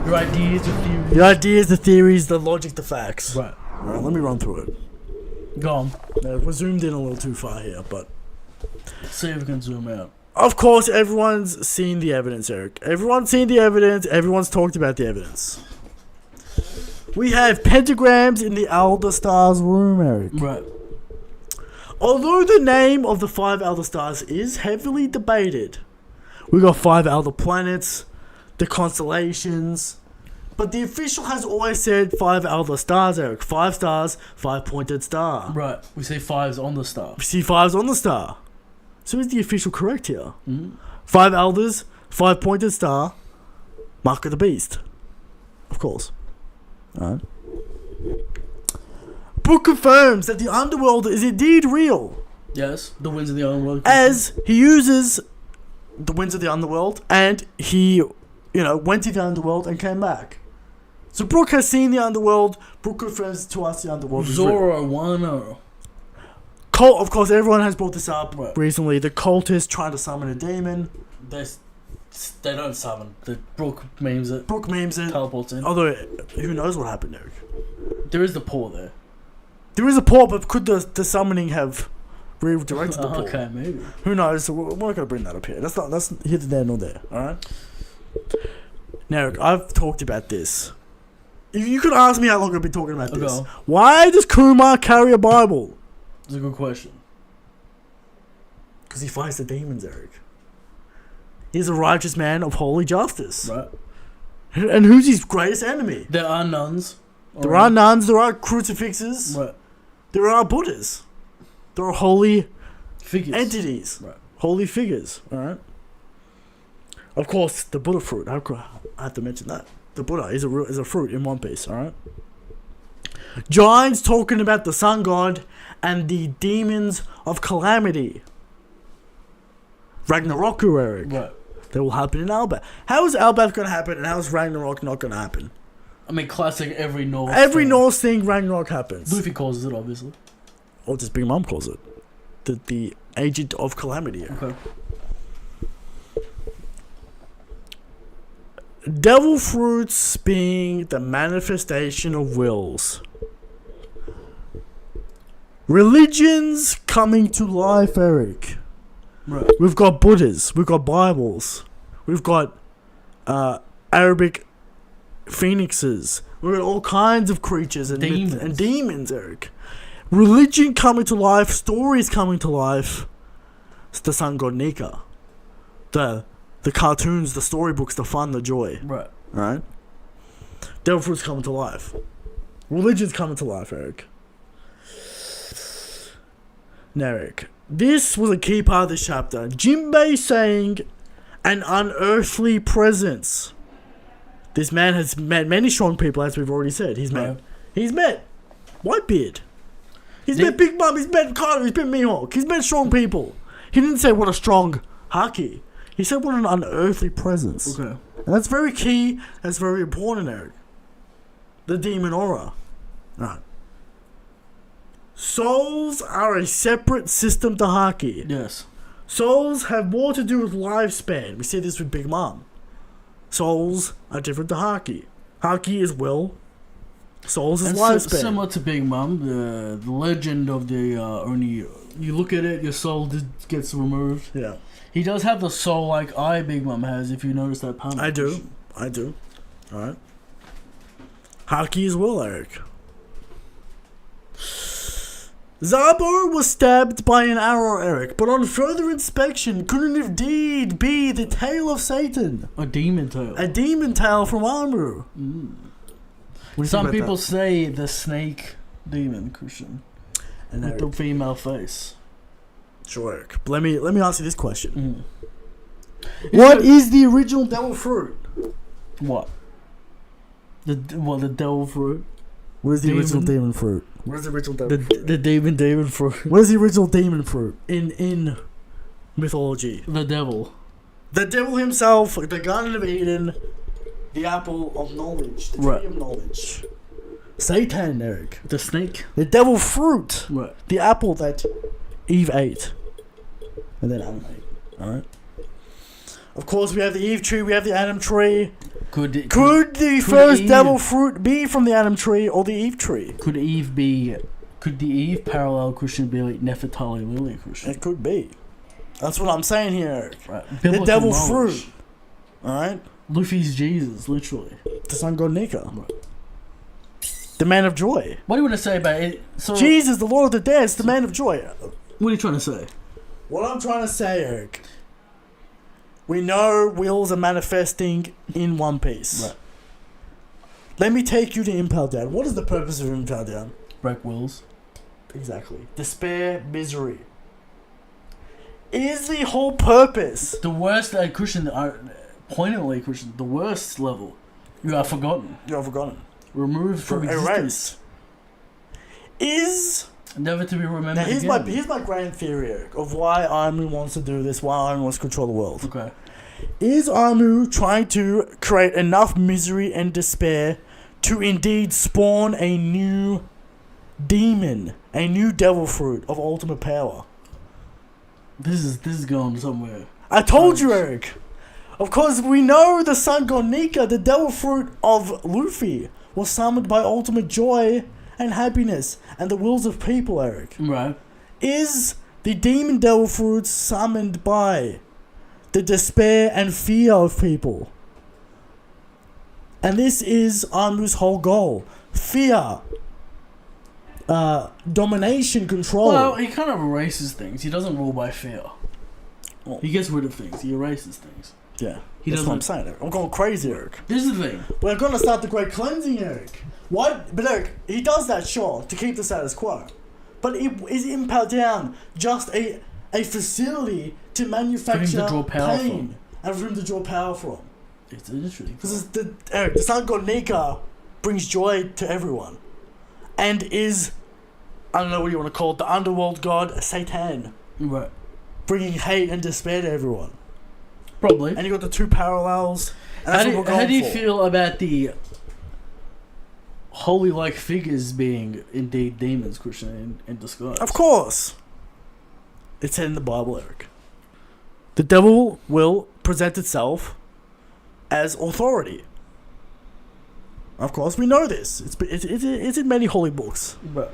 Your ideas, your theories. the ideas, the theories, the logic, the facts. Right. Alright, let me run through it. Go on. Now, we're zoomed in a little too far here, but See if we can zoom out. of course, everyone's seen the evidence, Eric. Everyone's seen the evidence. Everyone's talked about the evidence. We have pentagrams in the Elder Stars room, Eric. Right. Although the name of the 5 Elder Stars is heavily debated, we got 5 Elder Planets, the constellations, but the official has always said 5 Elder Stars, Eric. 5 stars, 5 pointed star. Right. We see 5s on the star. We see 5s on the star. So is the official correct here? Mm-hmm. 5 Elders, 5 pointed star, Mark of the Beast. Of course. Alright. Brook confirms that the underworld is indeed real, Yes, the winds of the underworld. as he uses the winds of the underworld, and he, went to the underworld and came back. So Brook has seen the underworld. Brook confirms to us the underworld is real. Zoro, Wano. Cult, of course, everyone has brought this up Right. recently. The cultists trying to summon a demon. They don't summon. The Brook memes it. Brook memes it. Teleports in. Although, who knows what happened, Eric? There is the paw there. There is a port, but could the summoning have redirected the port? Okay, maybe. Who knows? So we're not going to bring that up here. That's neither there nor there. All right. Now, Eric, I've talked about this. If you could ask me how long I've been talking about this, Okay. why does Kumar carry a Bible? It's a good question. Because he fights the demons, Eric. He's a righteous man of holy justice. Right. And who's his greatest enemy? There are nuns. There are nuns, there are crucifixes, Right. there are Buddhas. There are holy Figures. entities. Right. Holy figures, alright? Of course, the Buddha fruit. I have to mention that. The Buddha is a fruit in One Piece, alright? Giants talking about the sun god and the demons of calamity. Ragnarok, Eric. Right. That will happen in Albath. How is Albath going to happen and how is Ragnarok not going to happen? I mean, classic every Norse. Every thing. Norse thing, Ragnarok happens. Luffy causes it, obviously. Or just Big Mom calls it. The agent of calamity. Okay. Devil fruits being the manifestation of wills. Religions coming to life, Eric. Right. We've got Buddhas, we've got Bibles, we've got Arabic phoenixes, we've got all kinds of creatures and demons, Eric. Religion coming to life, stories coming to life. It's the sun god Nika. The cartoons, the storybooks, the fun, the joy. Right. Right? Devil fruits coming to life. Religion's coming to life, Eric. Now, Eric, this was a key part of this chapter. Jinbei saying an unearthly presence. This man has met many strong people, as we've already said. He's met Whitebeard. He's met Big Mom. He's met Carter. He's met Mihawk. He's met strong people. He didn't say what a strong haki. He said what an unearthly presence. Okay. And that's very key. That's very important, Eric. The demon aura. Right. Souls are a separate system to haki. Yes. Souls have more to do with lifespan. We see this with Big Mom. Souls are different to haki. Haki is will. Souls is lifespan. Similar to Big Mom, the legend of the only you look at it, your soul gets removed. Yeah. He does have the soul like Big Mom has. If you notice that panel. I do. All right. Haki is will, Eric. Zabo was stabbed by an arrow, Eric, but on further inspection, couldn't indeed be the tail of Satan. A demon tail. A demon tail from Amaru. Some people say the snake demon, Christian. And with the female face. Sure, Eric. But let me ask you this question. What is the original devil fruit? What? The devil fruit? What is the original demon fruit? What is the original devil fruit? The demon fruit. What is the original demon fruit in mythology? The devil. The devil himself, the Garden of Eden, the apple of knowledge, the tree of knowledge. Satan, Eric. The snake. The devil fruit. Right. The apple that Eve ate. And then Adam ate. Alright? Of course, we have the Eve tree, we have the Adam tree. Could the first devil fruit be from the Adam tree or the Eve tree? Could the Eve parallel Christian be like Nefertari Lily Christian? It could be. That's what I'm saying here, Eric. Right. The devil fruit. Alright? Luffy's Jesus, literally. The sun god Nika. Right. The man of joy. What do you want to say about it? So, Jesus, the Lord of the Dead, is the man of joy. What are you trying to say? What I'm trying to say, Eric. We know wills are manifesting in One Piece. Right. Let me take you to Impel Down. What is the purpose of Impel Down? Break wills. Exactly. Despair, misery. Is the whole purpose. The worst Christian, poignantly Christian, the worst level. You are forgotten. You are forgotten. Removed from existence. Erased. is... Never to be remembered Now, again. here's my grand theory, Eric, of why Armu wants to do this, why Armu wants to control the world. Okay. Is Armu trying to create enough misery and despair to indeed spawn a new demon, a new devil fruit of ultimate power? This is going somewhere. I told you, Eric. Of course, we know the Sun God Nika, the devil fruit of Luffy, was summoned by ultimate joy and happiness and the wills of people, Eric. Right. Is the demon devil fruit summoned by the despair and fear of people? And this is Armu's whole goal. Fear. Domination, control. Well, he kind of erases things. He doesn't rule by fear. Oh. He gets rid of things. He erases things. Yeah. That's what I'm saying, Eric. I'm going crazy, Eric. This is the thing. We're going to start the great cleansing, Eric. What? But Eric, he does that, sure, to keep the status quo. But is Impel Down just a facility to manufacture draw power pain and for him to draw power from? It's interesting. Because Eric, the Sun God Nika brings joy to everyone. And is, I don't know what you want to call it, the underworld god Satan. Right. Bringing hate and despair to everyone. Probably. And you got the two parallels. And that's what we're going how do you for. feel about the holy-like figures being indeed demons, Christian, in disguise? Of course. It's in the Bible, Eric. The devil will present itself as authority. Of course, we know this. It's in many holy books. But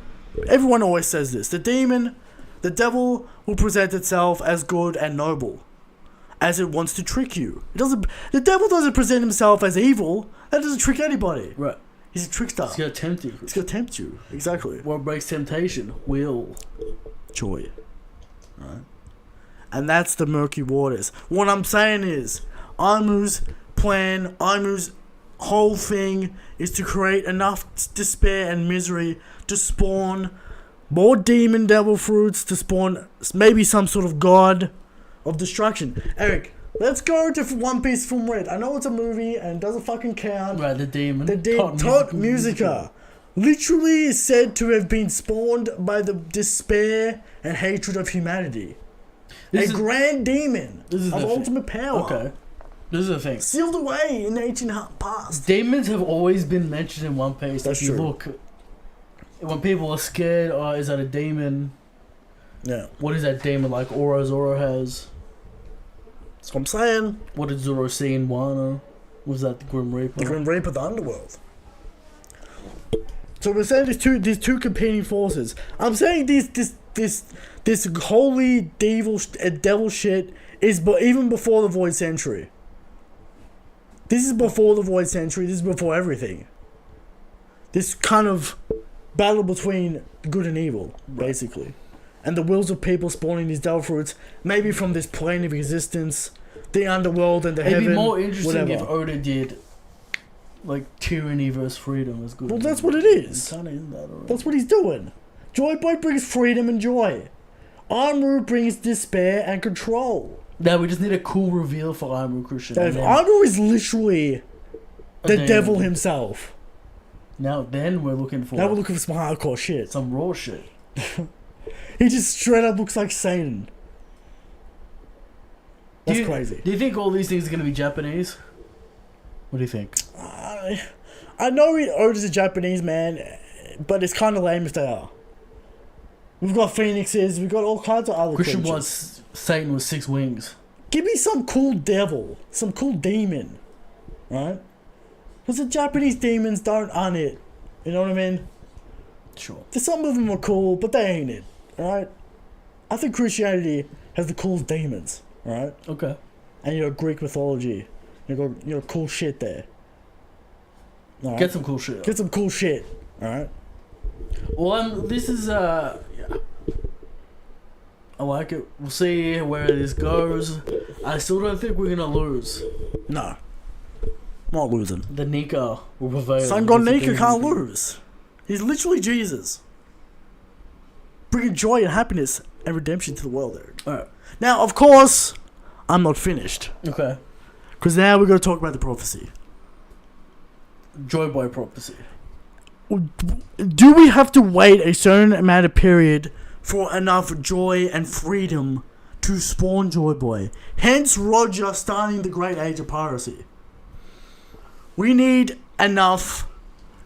Everyone always says this. The devil will present itself as good and noble, as it wants to trick you. The devil doesn't present himself as evil. That doesn't trick anybody. right. He's a trickster. It's going to tempt you. He's gonna tempt you. Exactly. What breaks temptation? Will. Joy. Right? And that's the murky waters. What I'm saying is, Aimu's plan, Aimu's whole thing is to create enough despair and misery to spawn more demon devil fruits, to spawn maybe some sort of god of destruction. Eric, let's go to One Piece Film Red. I know it's a movie and it doesn't fucking count. Right, the demon. Tot Musica literally is said to have been spawned by the despair and hatred of humanity. Grand demon of ultimate power. Okay. This is the thing. Sealed away in the ancient past. Demons have always been mentioned in One Piece. That's if you true. look, when people are scared, is that a demon? Yeah. What is that demon like Zoro has? That's what I'm saying. What did Zoro see in Wano? Was that the Grim Reaper? The Grim Reaper of the underworld. So we're saying these two competing forces. I'm saying this holy devil shit is even before the Void Century. This is before the Void Century. This is before everything. This kind of battle between good and evil, basically. And the wills of people spawning these devil fruits, maybe from this plane of existence, the underworld and the heaven. It'd be more interesting whatever. if Oda did like tyranny versus freedom as good. Well, that's what it is. Kind of in that already. That's what he's doing. Joy Boy brings freedom and joy. Armu brings despair and control. Now we just need a cool reveal for Armu Christian. Armu is literally the demon. devil himself. Now then we're looking for some hardcore shit. some raw shit. He just straight up looks like Satan. That's crazy. Do you think all these things are going to be Japanese? What do you think? I know Oda's a Japanese man, but it's kind of lame if they are. We've got phoenixes, we've got all kinds of other Christian creatures. was Satan with 6 wings. Give me some cool devil, some cool demon, right? Because the Japanese demons aren't it. You know what I mean? Sure. Some of them are cool, but they ain't it, alright? I think Christianity has the coolest demons, alright? Okay. And you got Greek mythology. You got cool shit there. All right? Get some cool shit. Get some cool shit, alright? Well, this is yeah. I like it. We'll see where this goes. I still don't think we're gonna lose. No. Not losing. The Nika will prevail. Sun God against the Nika can't demons. lose. He's literally Jesus. Bringing joy and happiness and redemption to the world, Eric. Alright. Now, of course, I'm not finished. Okay. Because now we're going to talk about the prophecy. Joy Boy prophecy. do we have to wait a certain amount of period for enough joy and freedom to spawn Joy Boy? Hence Roger starting the Great Age of Piracy. We need enough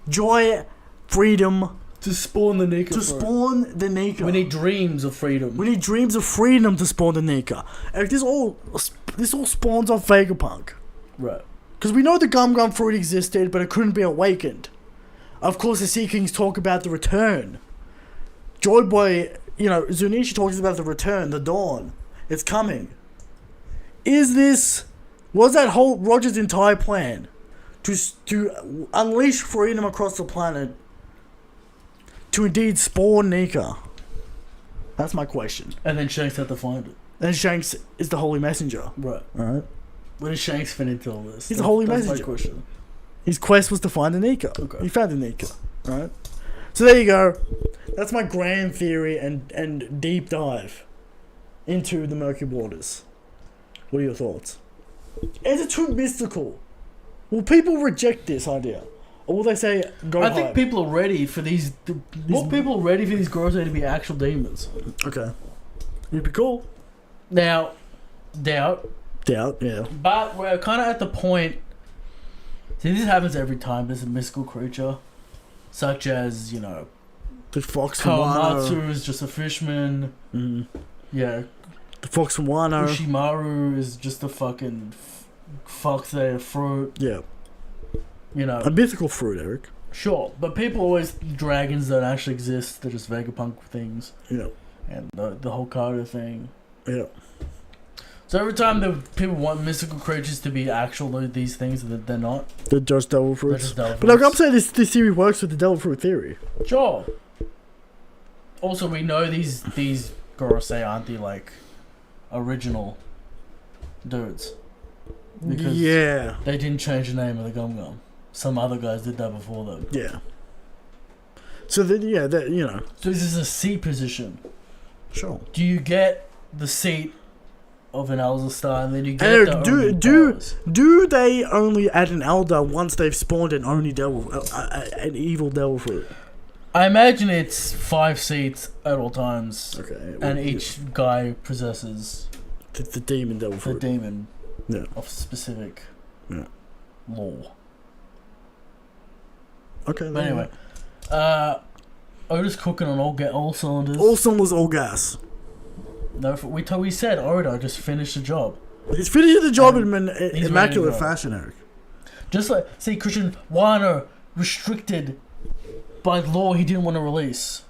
joy, freedom to spawn the Nika. to spawn the Nika. We need dreams of freedom. We need dreams of freedom to spawn the Nika. And this all spawns off Vegapunk. Right. Because we know the Gum Gum fruit existed, but it couldn't be awakened. Of course, the Sea Kings talk about the return. Joy Boy, Zunichi talks about the return, the dawn. It's coming. Was that whole Roger's entire plan to unleash freedom across the planet to indeed spawn Nika? That's my question. And then Shanks had to find it. And Shanks is the holy messenger. Right. Alright. Where does Shanks fit into all this? He's the holy That's messenger. my question. His quest was to find the Nika. Okay. He found the Nika. Right? So there you go. That's my grand theory and deep dive into the murky waters. What are your thoughts? Is it too mystical? Will people reject this idea? Or will they say, go I home? think people are ready for these... More people are ready for these Gorosei to be actual demons. Okay. It'd be cool. Now, doubt. Doubt, yeah. But we're kind of at the point... See, this happens every time there's a mystical creature. Such as, The fox from Wano. Kawamatsu is just a fishman. Yeah. The fox from Wano. Ushimaru is just a fucking fuck there fruit. Yeah. A mythical fruit, Eric. Sure, but people always... Dragons don't actually exist. They're just Vegapunk things. Yeah. And the whole Carter thing. Yeah. So every time people want mystical creatures to be actual these things, that they're not. They're just devil fruits. Just devil But like I'm fruits. saying, this theory works with the devil fruit theory. Sure. Also, we know these Gorosei aren't the original dudes. Because they didn't change the name of the Gum Gum. Some other guys did that before them. Yeah. So then, So this is a seat position. Sure. Do you get the seat of an Elder Star, and then you get Eric, the do they only add an Elder once they've spawned an evil devil fruit? I imagine it's 5 seats at all times. Okay. And each guy possesses the demon devil fruit. the demon Yeah. of specific law. Okay. But anyway, Oda's cooking on all cylinders. All cylinders, all gas. No, we said Oda just finished the job. He's finishing the job in he's immaculate ready to go. fashion, Eric. Just like, see, Christian Wano restricted by law he didn't want to release.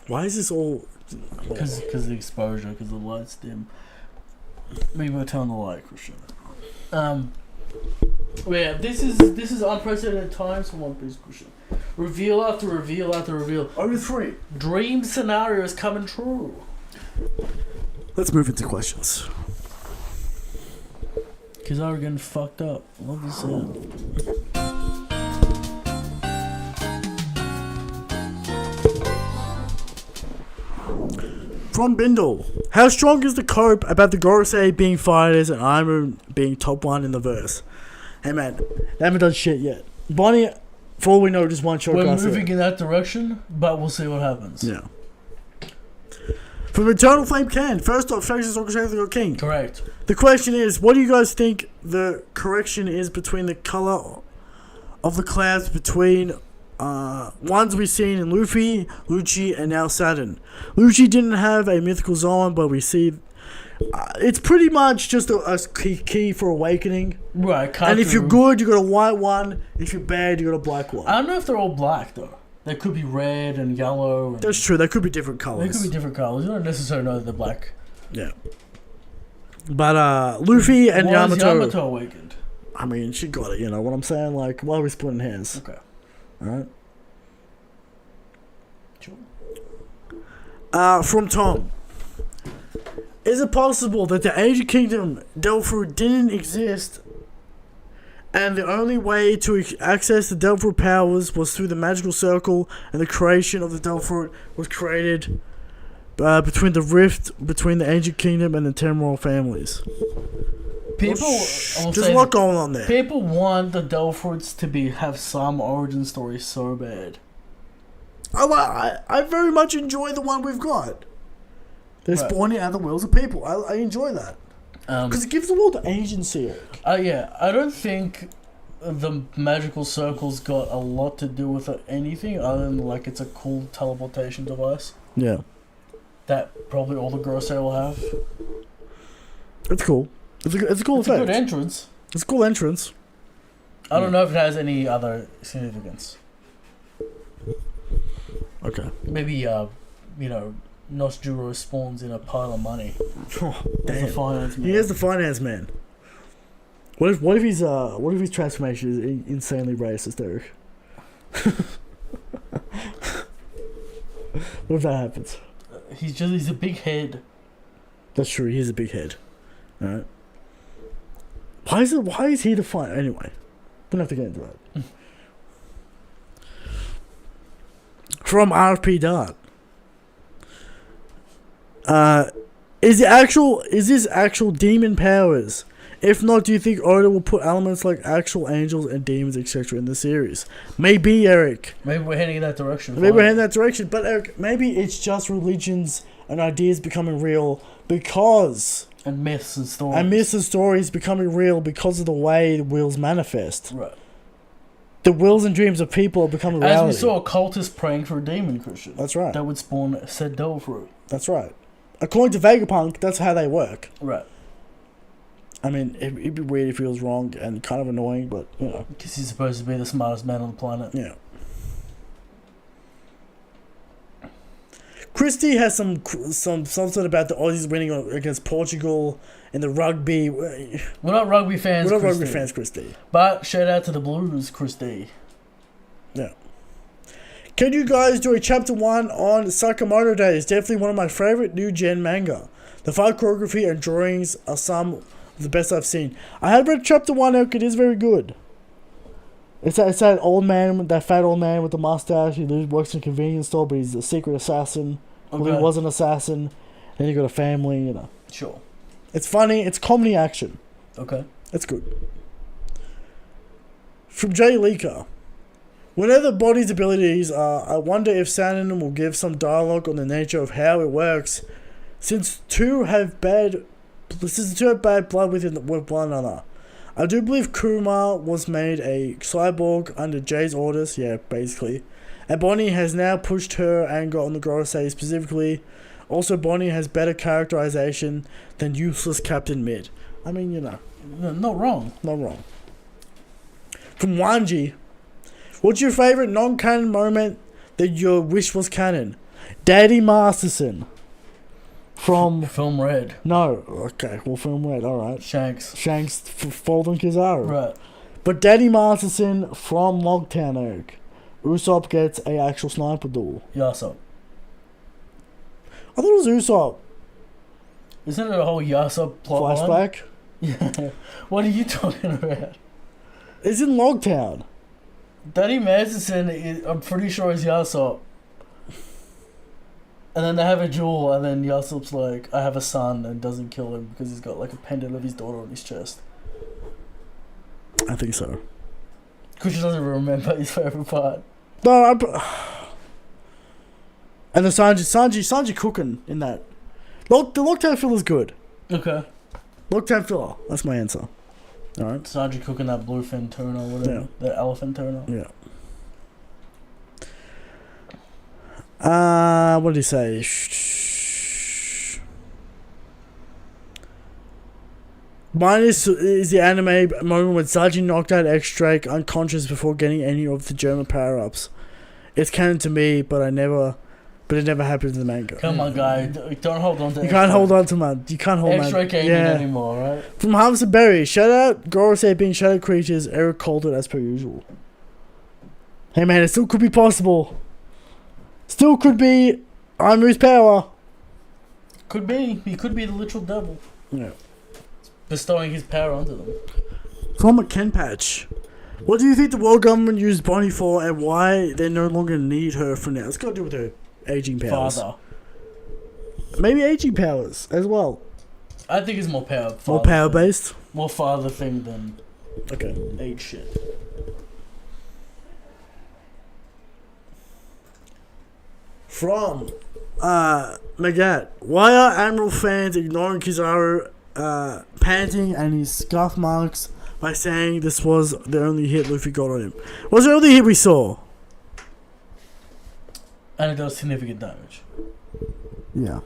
Why is this all... Because of the exposure, because the light's dim. Maybe we'll turn the light, Christian. Yeah, this is unprecedented times for One Piece, Christian. Reveal after reveal after reveal. Over 3. Dream scenarios coming true. Let's move into questions. Kizaru getting fucked up. Love this sound. From Bindle. How strong is the cope about the Gorosei being fighters and Aimu being top 1 in the verse? Hey man, they haven't done shit yet. Bonnie, for all we know, just one short We're cast moving there. in that direction, but we'll see what happens. Yeah. From Eternal Flame Can. First off, Shanks is orchestrated the King. Correct. The question is, what do you guys think the correction is between the color of the clouds between ones we've seen in Luffy, Lucci, and now Saturn? Lucci didn't have a mythical zone, but we see it's pretty much just a key for awakening. Right. And if you're good, you got a white one. If you're bad, you got a black one. I don't know if they're all black though. They could be red and yellow. And That's true. They could be different colors. they could be different colors. You don't necessarily know that they're black. Yeah. But Luffy and Why is Yamato. Yamato awakened? I mean, she got it. You know what I'm saying? Like, why are we splitting hairs? Okay. All right. Sure. From Tom. Is it possible that the Asian Kingdom Devil Fruit didn't exist and the only way to access the Devil Fruit powers was through the magical circle and the creation of the Devil Fruit was created between the rift between the Ancient Kingdom and the Ten Royal families? People, There's a lot going on there. People want the Delphids to have some origin story so bad. I very much enjoy the one we've got. They're spawning out the wills of people. I enjoy that. Because it gives the world agency. Yeah, I don't think the magical circle's got a lot to do with anything other than like it's a cool teleportation device. Yeah. That probably all the Grosei will have. It's cool. It's a cool effect. It's a good entrance. It's a cool entrance. I don't know if it has any other significance. Okay. Maybe, Nosjuro spawns in a pile of money. Oh, damn. The finance man. He is the finance man. What if his transformation is insanely racist, Eric? What if that happens? He's a big head. That's true. He has a big head. All right. Why is he the fine? Anyway, don't have to get into that. From RFP Dart. Is this actual demon powers? If not, do you think Oda will put elements like actual angels and demons, etc. in the series? Maybe, Eric. Maybe we're heading in that direction. But Eric, maybe it's just religions and ideas becoming real because... And myths and stories becoming real because of the way the wills manifest. Right. The wills and dreams of people are becoming reality. As we saw, a cultist praying for a demon, Christian. That's right. That would spawn said devil fruit. That's right. According to Vegapunk, that's how they work. Right. I mean, it'd be weird if he was wrong and kind of annoying, but, you know. Because he's supposed to be the smartest man on the planet. Yeah. Christie has something about the Aussies winning against Portugal in the rugby. We're not rugby fans, Christie. But shout out to the Blues, Christie. Yeah. Can you guys do a chapter 1 on Sakamoto Days? Definitely one of my favorite new gen manga. The fight choreography and drawings are some of the best I've seen. I have read chapter 1, it is very good. It's that old man, that fat old man with the mustache. He works in a convenience store, but he's a secret assassin. Okay. Well, he was an assassin. Then he got a family, you know. Sure. It's funny. It's comedy action. Okay. It's good. From Jay Leaker. Whenever the body's abilities are, I wonder if Saturn will give some dialogue on the nature of how it works. Since two have bad blood with one another. I do believe Kuma was made a cyborg under Jay's orders, yeah, basically. And Bonnie has now pushed her anger on the Gorosei specifically. Also, Bonnie has better characterization than useless Captain Mid. I mean, you know. Not wrong. Not wrong. From Wanji. What's your favorite non-canon moment that you wish was canon? Daddy Masterson. From... Film Red. No. Okay, well, Film Red, alright. Shanks folding Kizaru. Right. But Daddy Masterson from Logtown, Eric. Usopp gets a actual sniper duel. Yasop. I thought it was Usopp. Isn't it a whole Yasop plot Flashback? Yeah. What are you talking about? It's in Logtown. Daddy Masterson, I'm pretty sure is Yasop. And then they have a duel, and then Yasop's like, I have a son, and doesn't kill him because he's got like a pendant of his daughter on his chest. I think so. Kushi doesn't remember his favorite part. No, and the Sanji cooking in that. The Lockdown filler's good. Okay. Lockdown filler. That's my answer. Alright. Sanji cooking that bluefin tuna, whatever. Yeah. The elephant tuna. Yeah. What did he say? Mine is the anime moment when Sanji knocked out X-Drake unconscious before getting any of the German power-ups. It's canon to me, but it never happened in the manga. Come on, guy. Don't hold on to You can't hold on to man. You can't hold X-Drake ain't anymore, right? From Harvest of Berry. Shout out Gorosei being shadow creatures. Eric called it as per usual. Hey man, it still could be possible. Still could be Aimu's power. Could be. He could be the literal devil. Yeah. Bestowing his power onto them. From a Ken Patch. What do you think the world government used Bonnie for and why they no longer need her for now? It's got to do with her aging powers. Father. Maybe aging powers as well. I think it's more power. More power based? more father thing than Okay. age shit. From Magat, why are Admiral fans ignoring Kizaru panting and his scuff marks by saying this was the only hit Luffy got on him? Was the only hit we saw? And it does significant damage. Yeah.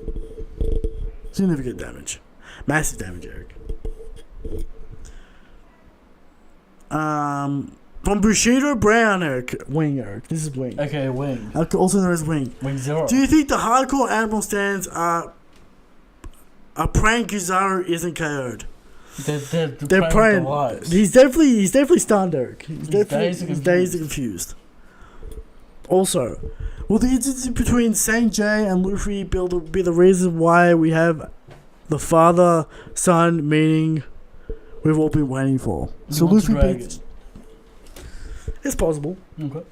Significant damage. Massive damage, Eric. From Bushido Brown, Eric. Wing, Eric. This is Wing. Okay, Wing. Also known as Wing. Wing Zero. Do you think the hardcore Admiral stands are praying Kizaru isn't KO'd? They're praying. He's definitely stunned, Eric. He's dazed and confused. Also, will the incident between Saint J and Luffy be the reason why we have the father-son meeting we've all been waiting for? So Luffy beats... It's possible. Okay.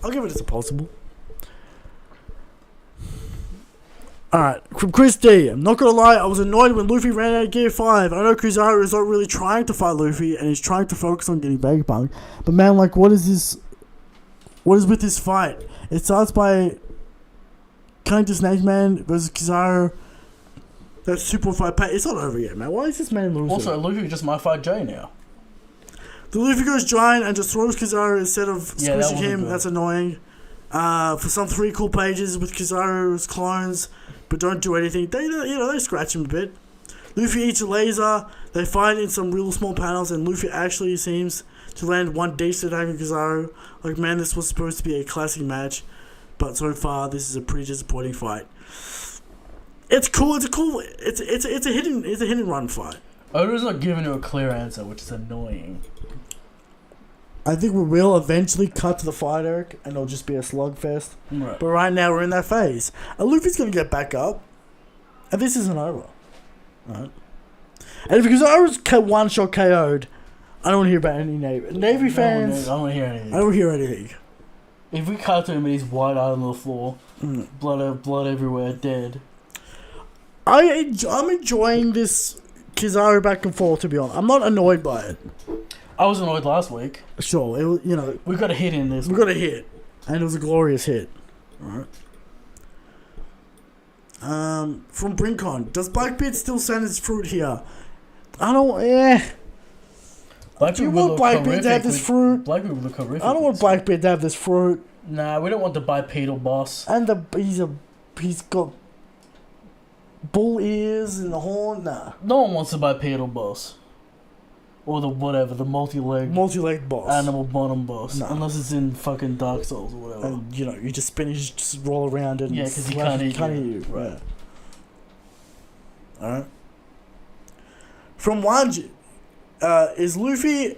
I'll give it as a possible. Alright, from Chris D. I'm not gonna lie, I was annoyed when Luffy ran out of Gear 5. I know Kizaru is not really trying to fight Luffy and he's trying to focus on getting Vegapunk. But man, like, what is this? What is with this fight? It starts by Cutting to Snake Man versus Kizaru. That's super fight. It's not over yet, man. Why is this man losing? Also, Luffy just might fight Jay now. The Luffy goes giant and just throws Kizaru instead of squishing him. Good. That's annoying. For some 3 cool pages with Kizaru's clones, but don't do anything. They scratch him a bit. Luffy eats a laser. They fight in some real small panels, and Luffy actually seems to land one decent attack on Kizaru. Like, man, this was supposed to be a classic match, but so far this is a pretty disappointing fight. It's cool. It's a hit and run fight. Oda's not giving you a clear answer, which is annoying. I think we will eventually cut to the fight, Eric, and it'll just be a slugfest. Right. But right now we're in that phase. And Luffy's gonna get back up, and this isn't over. Right. And if Kizaru's one-shot KO'd, I don't want to hear about any Navy fans. I don't want to hear anything. I don't hear anything. If we cut to him and he's wide-eyed on the floor, blood everywhere, dead. I'm enjoying this Kizaru back and forth, to be honest. I'm not annoyed by it. I was annoyed last week. Sure, it was, we got a hit in this. We got a hit, and it was a glorious hit. Alright. From Brinkon, does Blackbeard still send his fruit here? I don't. Do you want Blackbeard to have this fruit? Blackbeard would look horrific. I don't want Blackbeard to have this fruit. Nah, we don't want the bipedal boss. And he's got bull ears and the horn. Nah. No one wants the bipedal boss. Or the multi-leg boss. Animal bottom boss. No. Unless it's in fucking Dark Souls or whatever. And you just spin it, you just roll around it. Yeah, because he can't eat you. Right. Alright. From Wanji, is Luffy...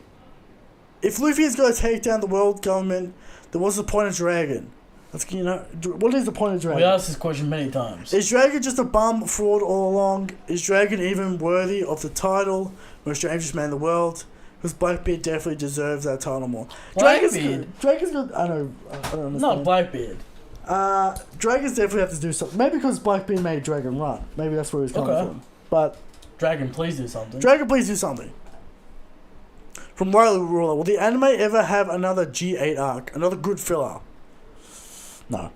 If Luffy is going to take down the world government, then what's the point of Dragon? What is the point of Dragon? We asked this question many times. Is Dragon just a bum fraud all along? Is Dragon even worthy of the title, most dangerous man in the world? Because Blackbeard definitely deserves that title more. Blackbeard? Dragon's good. I don't understand. Not Blackbeard. Dragons definitely have to do something. Maybe because Blackbeard made Dragon run. Maybe that's where he's coming from. But Dragon, please do something. Dragon, please do something. From Riley Ruler, will the anime ever have another G8 arc? Another good filler? No.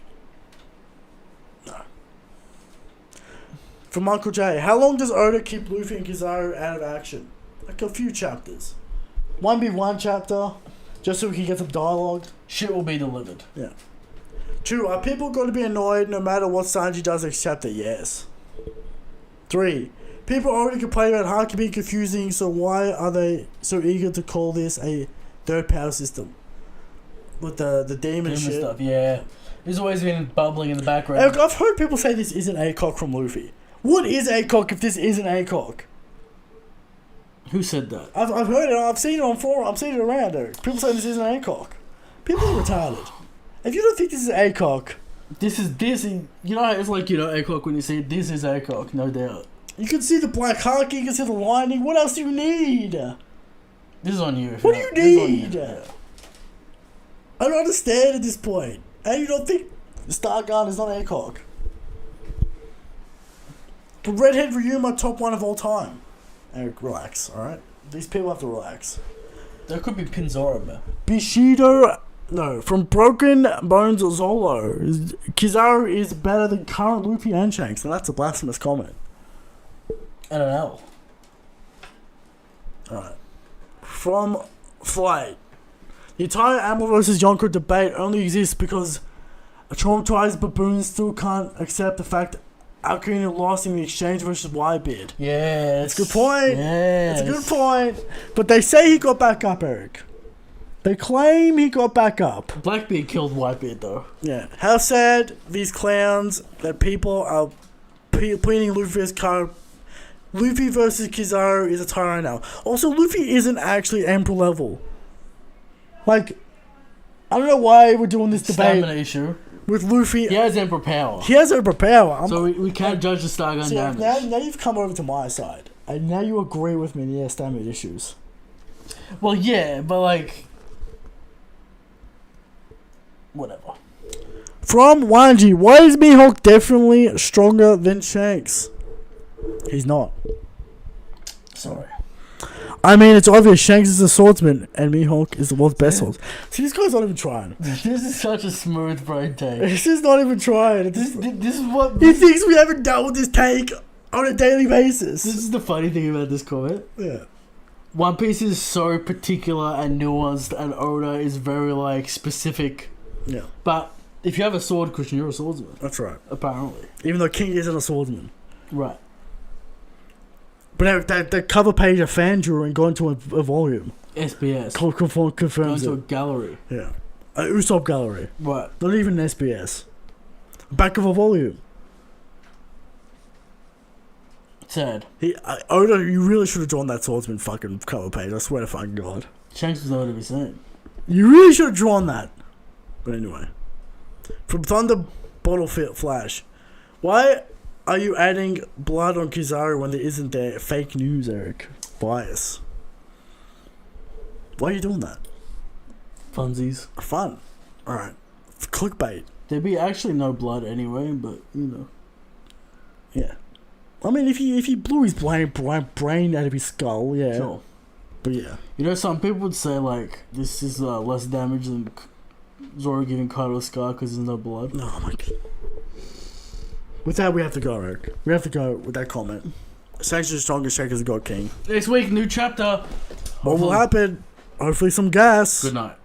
From Uncle J, how long does Oda keep Luffy and Kizaru out of action? Like a few chapters. 1v1 chapter, just so we can get some dialogue. Shit will be delivered. Yeah. 2, are people going to be annoyed no matter what Sanji does next chapter? Yes. 3, people already complain about Haki being confusing, so why are they so eager to call this a third power system? With the demon shit. Stuff, yeah. There's always been bubbling in the background. I've heard people say this isn't ACOG from Luffy. What is ACOG if this isn't ACOG? Who said that? I've heard it. I've seen it on forum. I've seen it around, Eric. People say this isn't ACOG. People are retarded. If you don't think this is ACOG... This is... it's like, ACOG when you see it. This is ACOG, no doubt. You can see the black Haki. You can see the lining. What else do you need? This is on you. What do you need? I don't understand at this point. And you don't think Stargarden is not ACOG? But Redhead Ryuma, top 1 of all time. Eric, relax, alright? These people have to relax. There could be Pinzoro, man. Bushido, no, from Broken Bones Zolo, Kizaru is better than current Luffy and Shanks, and that's a blasphemous comment. I don't know. Alright. From Flight. The entire Amel versus Yonko debate only exists because a traumatized baboon still can't accept the fact Alcuna lost in the exchange versus Whitebeard. Yeah, It's a good point. Yes. It's a good point. But they say he got back up, Eric. They claim he got back up. Blackbeard killed Whitebeard, though. Yeah. How sad these clowns that people are pleading Luffy's card. Luffy versus Kizaru is a tie right now. Also, Luffy isn't actually Emperor level. Like, I don't know why we're doing this debate Stamina issue. with Luffy. He has Emperor power. He has Emperor power. So we can't judge the Stargun See, damage. now you've come over to my side. And now you agree with me and he has stamina issues. Well, yeah, but like... Whatever. From Wanji, why is Mihawk definitely stronger than Shanks? He's not. Sorry. I mean, it's obvious Shanks is a swordsman and Mihawk is the world's best swordsman. See, this guy's not even trying. This is such a smooth brain take. He's just not even trying. This is what... He thinks we haven't dealt with this take on a daily basis. This is the funny thing about this comment. Yeah. One Piece is so particular and nuanced, and Oda is very, like, specific. Yeah. But if you have a sword cushion, you're a swordsman. That's right. Apparently. Even though King isn't a swordsman. Right. But that cover page of fan drawing going to a volume. SBS. Confirms Going to a it. gallery. Yeah. A Usopp gallery. Right. Not even an SBS. Back of a volume. Sad. Oda, you really should have drawn that swordsman fucking cover page. I swear to fucking God. Shanks was nowhere to be seen. You really should have drawn that. But anyway. From Thunder Bottle Flash. Why are you adding blood on Kizaru when there isn't there? Fake news, Eric. Bias. Why are you doing that? Funsies. Fun. Alright. Clickbait. There'd be actually no blood anyway, but, you know. Yeah. I mean, if he blew his brain out of his skull, yeah. Sure. But yeah. You know, some people would say, like, this is less damage than Zoro giving Kaido a scar because there's no blood. Oh my God. With that, we have to go, Eric. We have to go with that comment. Shanks is the strongest, Shanks is the God King. Next week, new chapter. What will happen? Hopefully some gas. Good night.